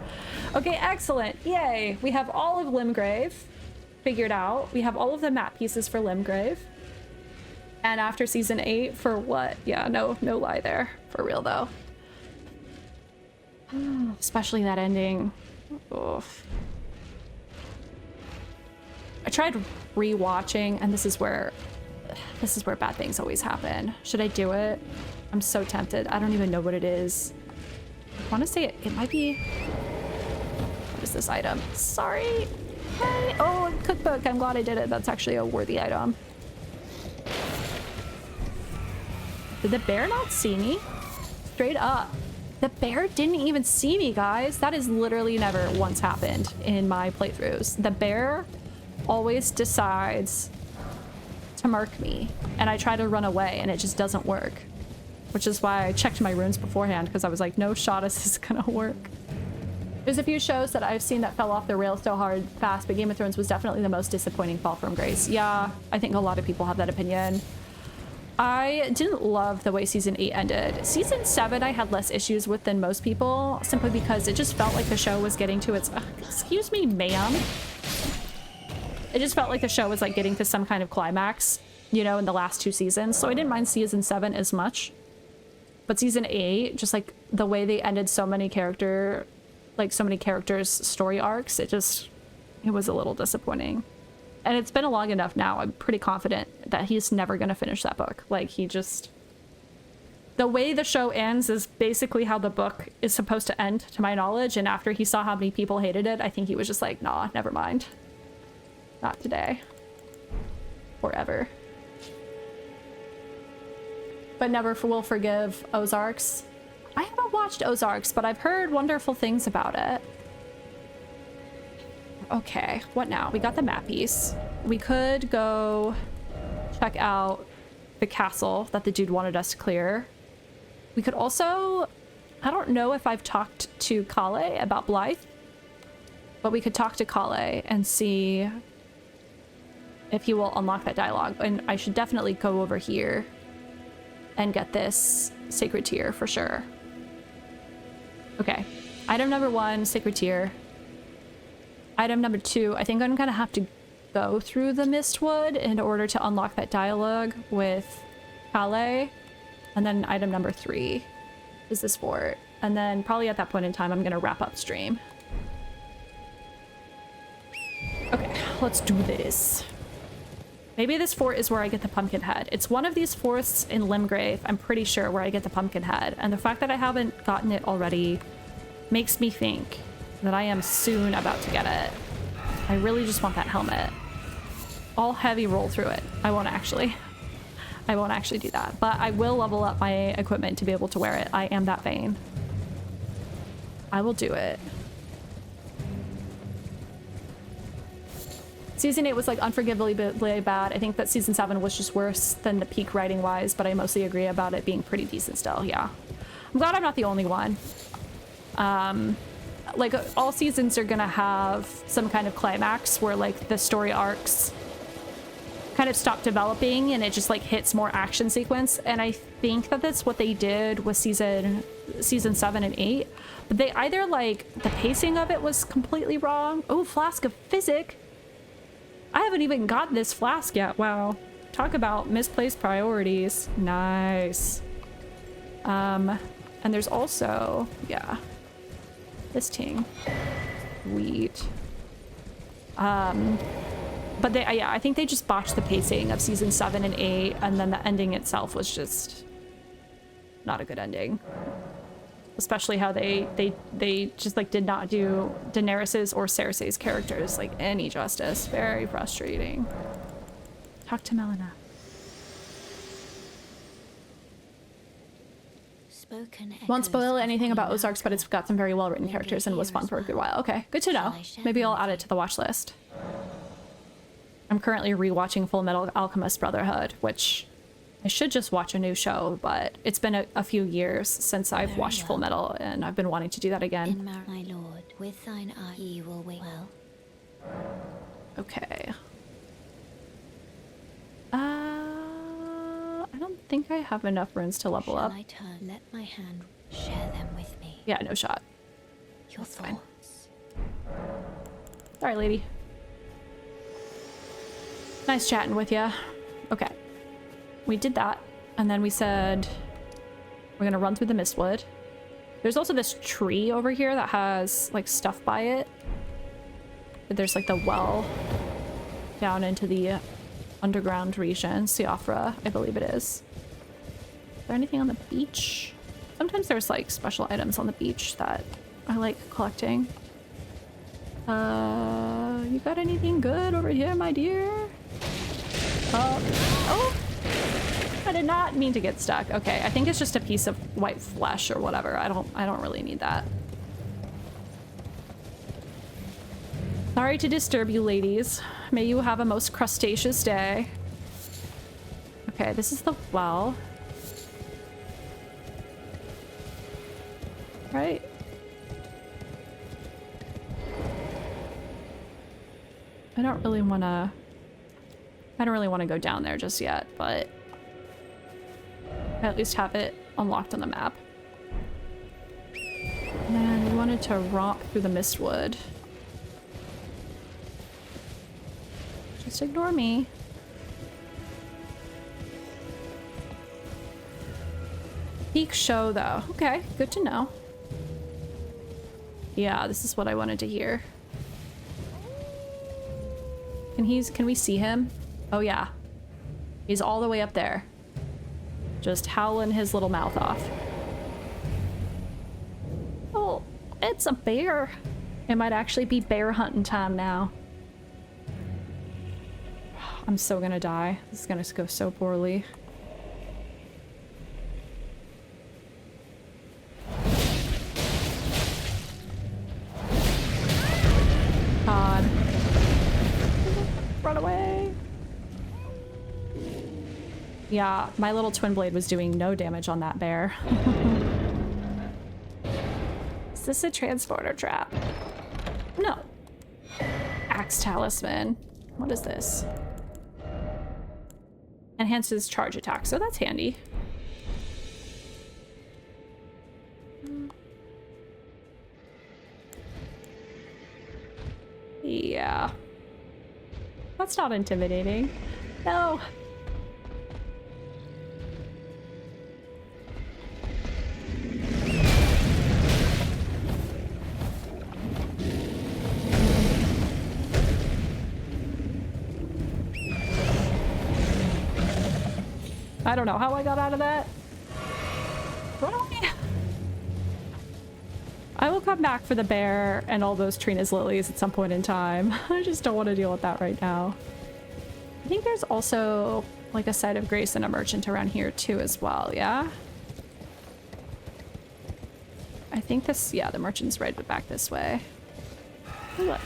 Okay, excellent. Yay. We have all of Limgrave figured out. We have all of the map pieces for Limgrave. And after season 8 for what? Yeah, no lie there. For real though. Especially that ending. Oof. I tried rewatching, and this is where bad things always happen. Should I do it? I'm so tempted. I don't even know what it is. I want to say it might be... What is this item? Sorry. Hey. Oh, cookbook. I'm glad I did it. That's actually a worthy item. Did the bear not see me? Straight up. The bear didn't even see me, guys. That has literally never once happened in my playthroughs. The bear always decides to mark me, and I try to run away and it just doesn't work. Which is why I checked my runes beforehand, because I was like, no shot is this gonna work. There's a few shows that I've seen that fell off the rails so hard fast, but Game of Thrones was definitely the most disappointing fall from grace. Yeah, I think a lot of people have that opinion. I didn't love the way season 8 ended. Season 7 I had less issues with than most people, simply because it just felt like the show was getting to its... excuse me, ma'am. It just felt like the show was like getting to some kind of climax, you know, in the last 2 seasons. So I didn't mind season 7 as much. But season 8, just like the way they ended so many characters' story arcs, it was a little disappointing. And it's been long enough now. I'm pretty confident that he's never going to finish that book. Like, the way the show ends is basically how the book is supposed to end, to my knowledge. And after he saw how many people hated it, I think he was just like, nah, never mind. Not today. Forever. But never will forgive Ozarks. I haven't watched Ozarks, but I've heard wonderful things about it. Okay, what now? We got the map piece. We could go check out the castle that the dude wanted us to clear. We could also... I don't know if I've talked to Kale about Blythe, but we could talk to Kale and see if he will unlock that dialogue. And I should definitely go over here and get this sacred tear for sure. Okay, item number 1, sacred tear. Item number 2, I think I'm gonna have to go through the Mistwood in order to unlock that dialogue with Kale. And then item number 3 is this fort. And then probably at that point in time, I'm gonna wrap up stream. Okay, let's do this. Maybe this fort is where I get the pumpkin head. It's one of these forts in Limgrave, I'm pretty sure, where I get the pumpkin head. And the fact that I haven't gotten it already makes me think that I am soon about to get it. I really just want that helmet. I'll heavy roll through it. I won't actually do that. But I will level up my equipment to be able to wear it. I am that vain. I will do it. Season 8 was like unforgivably bad. I think that season 7 was just worse than the peak writing wise, but I mostly agree about it being pretty decent still. Yeah. I'm glad I'm not the only one. Like all seasons are gonna have some kind of climax where like the story arcs kind of stop developing and it just like hits more action sequence. And I think that that's what they did with season 7 and 8. But they either like the pacing of it was completely wrong. Oh, flask of physic. I haven't even got this flask yet. Wow. Talk about misplaced priorities. Nice. And there's also, yeah, this ting. Sweet. But they, yeah, I think they just botched the pacing of season 7 and 8, and then the ending itself was just not a good ending. Especially how they just like did not do Daenerys's or Cersei's characters like any justice. Very frustrating. Talk to Melina. Won't spoil anything about Ozarks, but it's got some very well written characters and was fun for a good while. Okay, good to know. Maybe I'll add it to the watch list. I'm currently rewatching Full Metal Alchemist Brotherhood, which I should just watch a new show, but it's been a few years since I've watched Full Metal, and I've been wanting to do that again. My lord, with thine eye he will wait well. Okay. I don't think I have enough runes to level up. Shall I turn? Let my hand share them with me. Yeah, no shot. Your That's fine. thoughts. Sorry, lady. Nice chatting with ya. Okay. We did that, and then we said we're gonna run through the Mistwood. There's also this tree over here that has like stuff by it. There's like the well down into the underground region, Siofra, I believe it is. Is there anything on the beach? Sometimes there's like special items on the beach that I like collecting. You got anything good over here, my dear? Oh! I did not mean to get stuck. Okay, I think it's just a piece of white flesh or whatever. I don't really need that. Sorry to disturb you, ladies. May you have a most crustaceous day. Okay, this is the well. Right? I don't really want to go down there just yet, but I at least have it unlocked on the map. And then we wanted to romp through the mistwood. Just ignore me. Peak show though. Okay, good to know. Yeah, this is what I wanted to hear. Can we see him? Oh yeah. He's all the way up there. Just howling his little mouth off. Oh, it's a bear. It might actually be bear hunting time now. I'm so gonna die. This is gonna go so poorly. God. Run away. Yeah, my little twin blade was doing no damage on that bear. Is this a transporter trap? No. Axe talisman. What is this? Enhances charge attack, so that's handy. Yeah. That's not intimidating. No. I don't know how I got out of that. Run away. I will come back for the bear and all those Trina's lilies at some point in time. I just don't want to deal with that right now. I think there's also like a site of grace and a merchant around here too as well, yeah? I think this, yeah, the merchant's right back this way. Oh, look.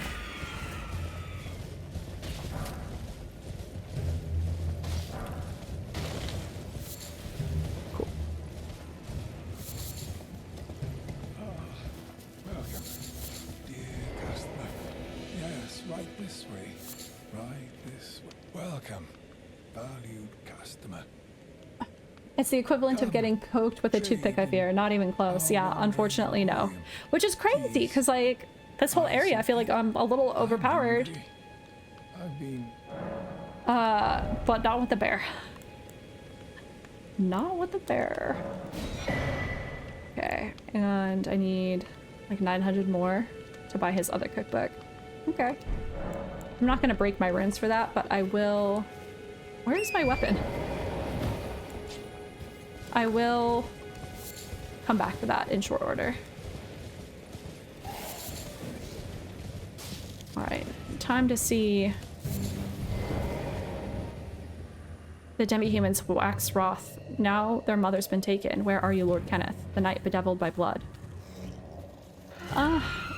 It's the equivalent of getting poked with a toothpick, I fear. Not even close. Yeah, unfortunately, no. Which is crazy, because, like, this whole area, I feel like I'm a little overpowered. But not with the bear. Not with the bear. Okay, and I need, like, 900 more to buy his other cookbook. Okay. I'm not going to break my runes for that, but I will... Where's my weapon? I will come back for that in short order. Alright, time to see the demi-humans wax wroth. Now their mother's been taken. Where are you, Lord Kenneth? The night bedeviled by blood.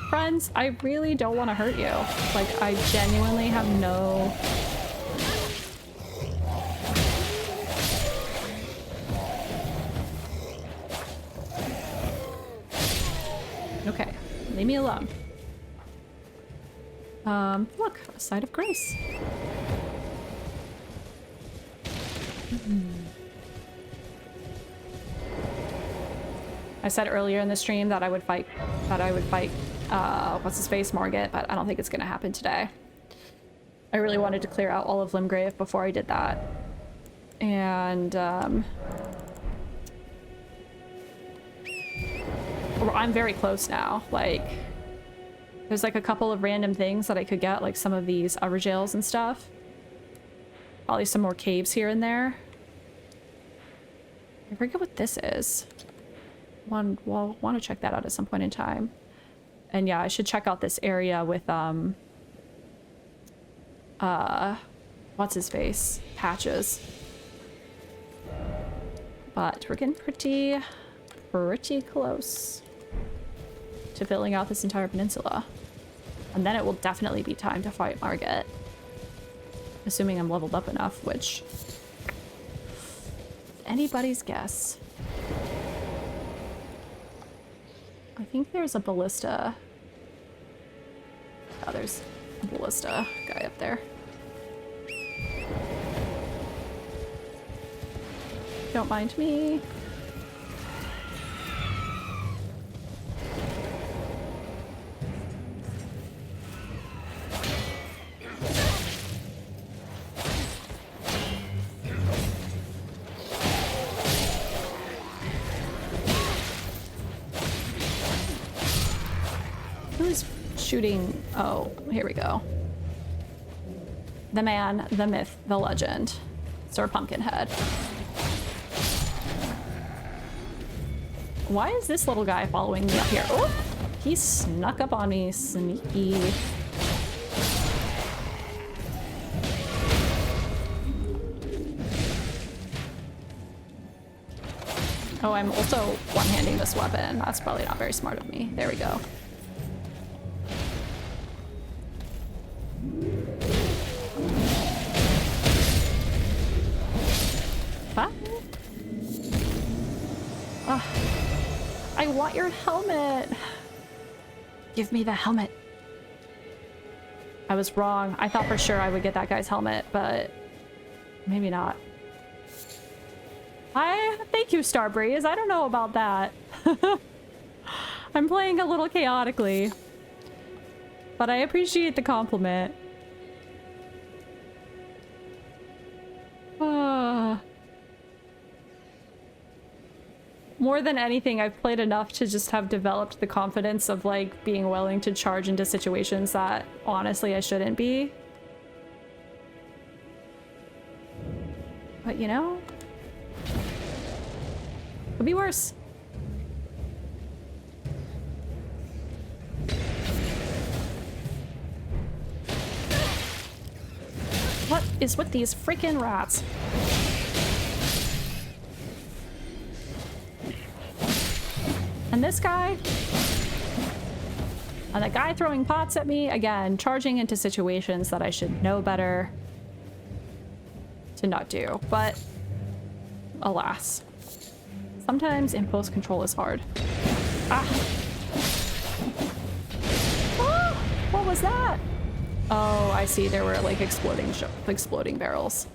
Friends, I really don't want to hurt you. Like, I genuinely have no... Okay, leave me alone. Look, a site of grace. I said earlier in the stream that I would fight, what's his face, Margit, but I don't think it's gonna happen today. I really wanted to clear out all of Limgrave before I did that. And, I'm very close now. Like, there's like a couple of random things that I could get, like some of these Everjails and stuff. Probably some more caves here and there. I forget what this is. We'll want to check that out at some point in time. And yeah, I should check out this area with, what's his face? Patches. But we're getting pretty close to filling out this entire peninsula. And then it will definitely be time to fight Margit. Assuming I'm leveled up enough, which... anybody's guess. I think there's a ballista. Oh, there's a ballista guy up there. Don't mind me. Who's shooting? Oh, here we go. The man, the myth, the legend. Sir Pumpkinhead. Why is this little guy following me up here? Oh, he snuck up on me, sneaky. Oh, I'm also one-handing this weapon. That's probably not very smart of me. There we go. What? Ugh. I want your helmet. Give me the helmet. I was wrong. I thought for sure I would get that guy's helmet, but maybe not. Thank you, Starbreeze. I don't know about that. I'm playing a little chaotically, but I appreciate the compliment. More than anything, I've played enough to just have developed the confidence of like being willing to charge into situations that honestly I shouldn't be. But you know, could be worse. What is with these freaking rats? And this guy, and the guy throwing pots at me, again, charging into situations that I should know better to not do. But alas, sometimes impulse control is hard. Ah! Ah! What was that? Oh, I see. There were like exploding barrels.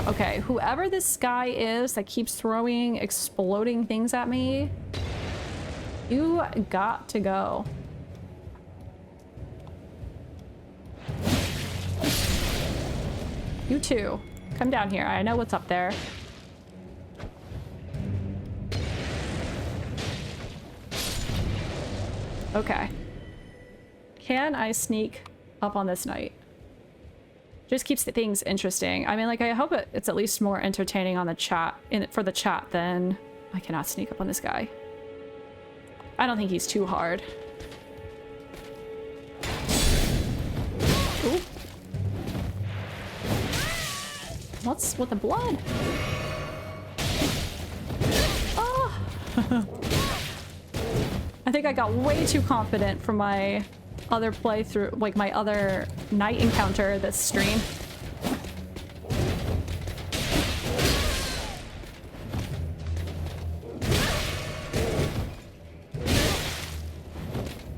Okay, whoever this guy is that keeps throwing exploding things at me, you got to go. You too. Come down here. I know what's up there. Okay. Can I sneak up on this knight? Just keeps the things interesting. I mean, like, I hope it's at least more entertaining on the chat, for the chat than I cannot sneak up on this guy. I don't think he's too hard. Ooh. What's with the blood? Oh! I think I got way too confident for my other playthrough, like my other night encounter this stream.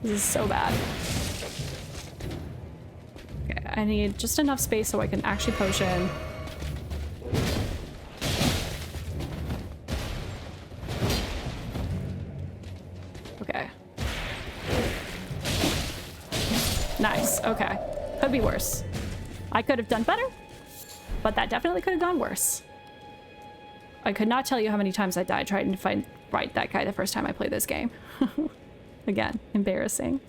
This is so bad. Okay, I need just enough space so I can actually potion. Okay. Nice, okay. Could be worse. I could have done better, but that definitely could have gone worse. I could not tell you how many times I died trying to fight that guy the first time I played this game. Again, embarrassing.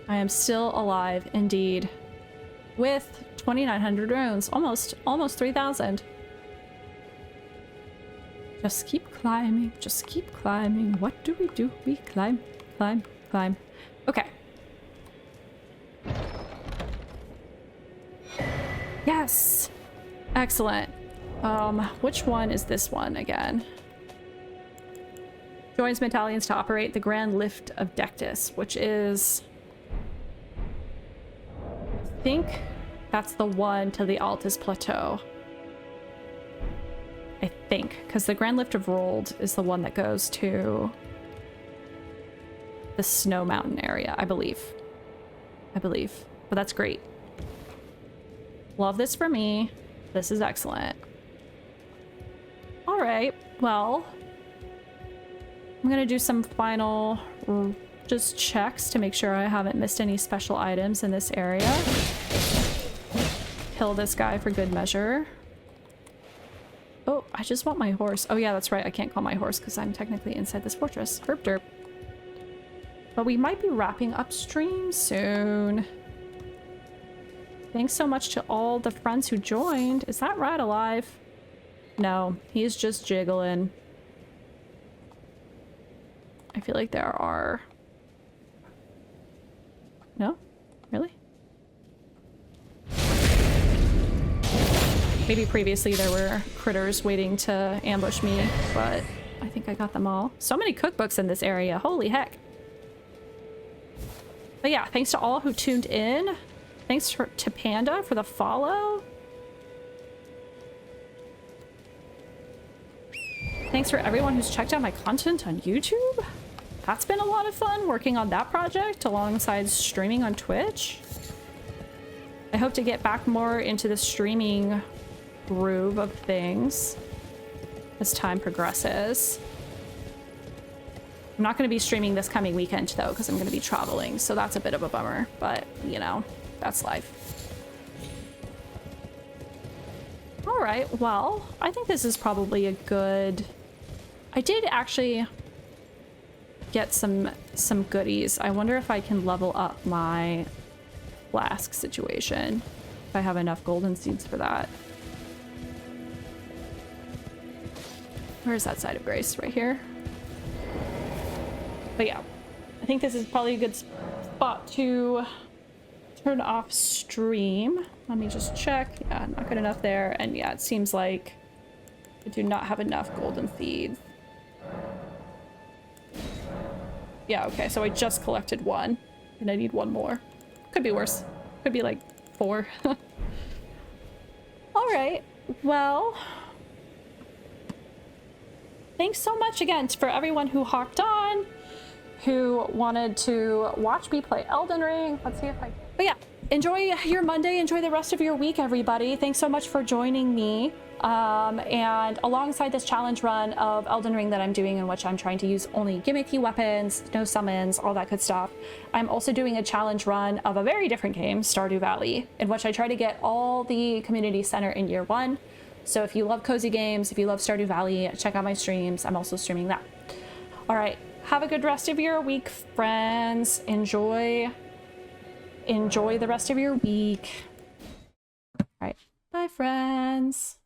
I am still alive, indeed. With 2,900 runes. Almost 3,000. Just keep climbing. Just keep climbing. What do? We climb, climb, climb. Okay. Yes! Excellent. Which one is this one again? Joins battalions to operate the Grand Lift of Dectus, which is think that's the one to the Altus Plateau. I think, because the Grand Lift of Rold is the one that goes to the Snow Mountain area, I believe. But that's great. Love this for me. This is excellent. All right, well, I'm gonna do some final just checks to make sure I haven't missed any special items in this area. Kill this guy for good measure. Oh, I just want my horse. Oh yeah, that's right. I can't call my horse because I'm technically inside this fortress. Herp derp. But we might be wrapping up stream soon. Thanks so much to all the friends who joined. Is that rat alive? No, he's just jiggling. I feel like there are... No? Really? Maybe previously there were critters waiting to ambush me, but I think I got them all. So many cookbooks in this area. Holy heck. But yeah, thanks to all who tuned in. Thanks to Panda for the follow. Thanks for everyone who's checked out my content on YouTube. That's been a lot of fun working on that project alongside streaming on Twitch. I hope to get back more into the streaming groove of things as time progresses. I'm not going to be streaming this coming weekend though, because I'm going to be traveling, so that's a bit of a bummer, but you know, that's life. All right, well, I think this is probably a good... I did actually get some goodies. I wonder if I can level up my flask situation, if I have enough golden seeds for that. Where's that side of grace? Right here. But yeah, I think this is probably a good spot to turn off stream. Let me just check. Yeah, not good enough there. And yeah, it seems like I do not have enough golden seeds. Yeah, okay, so I just collected one and I need one more. Could be worse. Could be like 4. All right, well, thanks so much again for everyone who hopped on, who wanted to watch me play Elden Ring. Let's see if I... But yeah, enjoy your Monday. Enjoy the rest of your week, everybody. Thanks so much for joining me. And alongside this challenge run of Elden Ring that I'm doing, in which I'm trying to use only gimmicky weapons, no summons, all that good stuff, I'm also doing a challenge run of a very different game, Stardew Valley, in which I try to get all the community center in year 1. So if you love cozy games, if you love Stardew Valley, check out my streams. I'm also streaming that. All right, have a good rest of your week, friends. Enjoy the rest of your week. All right, bye, friends.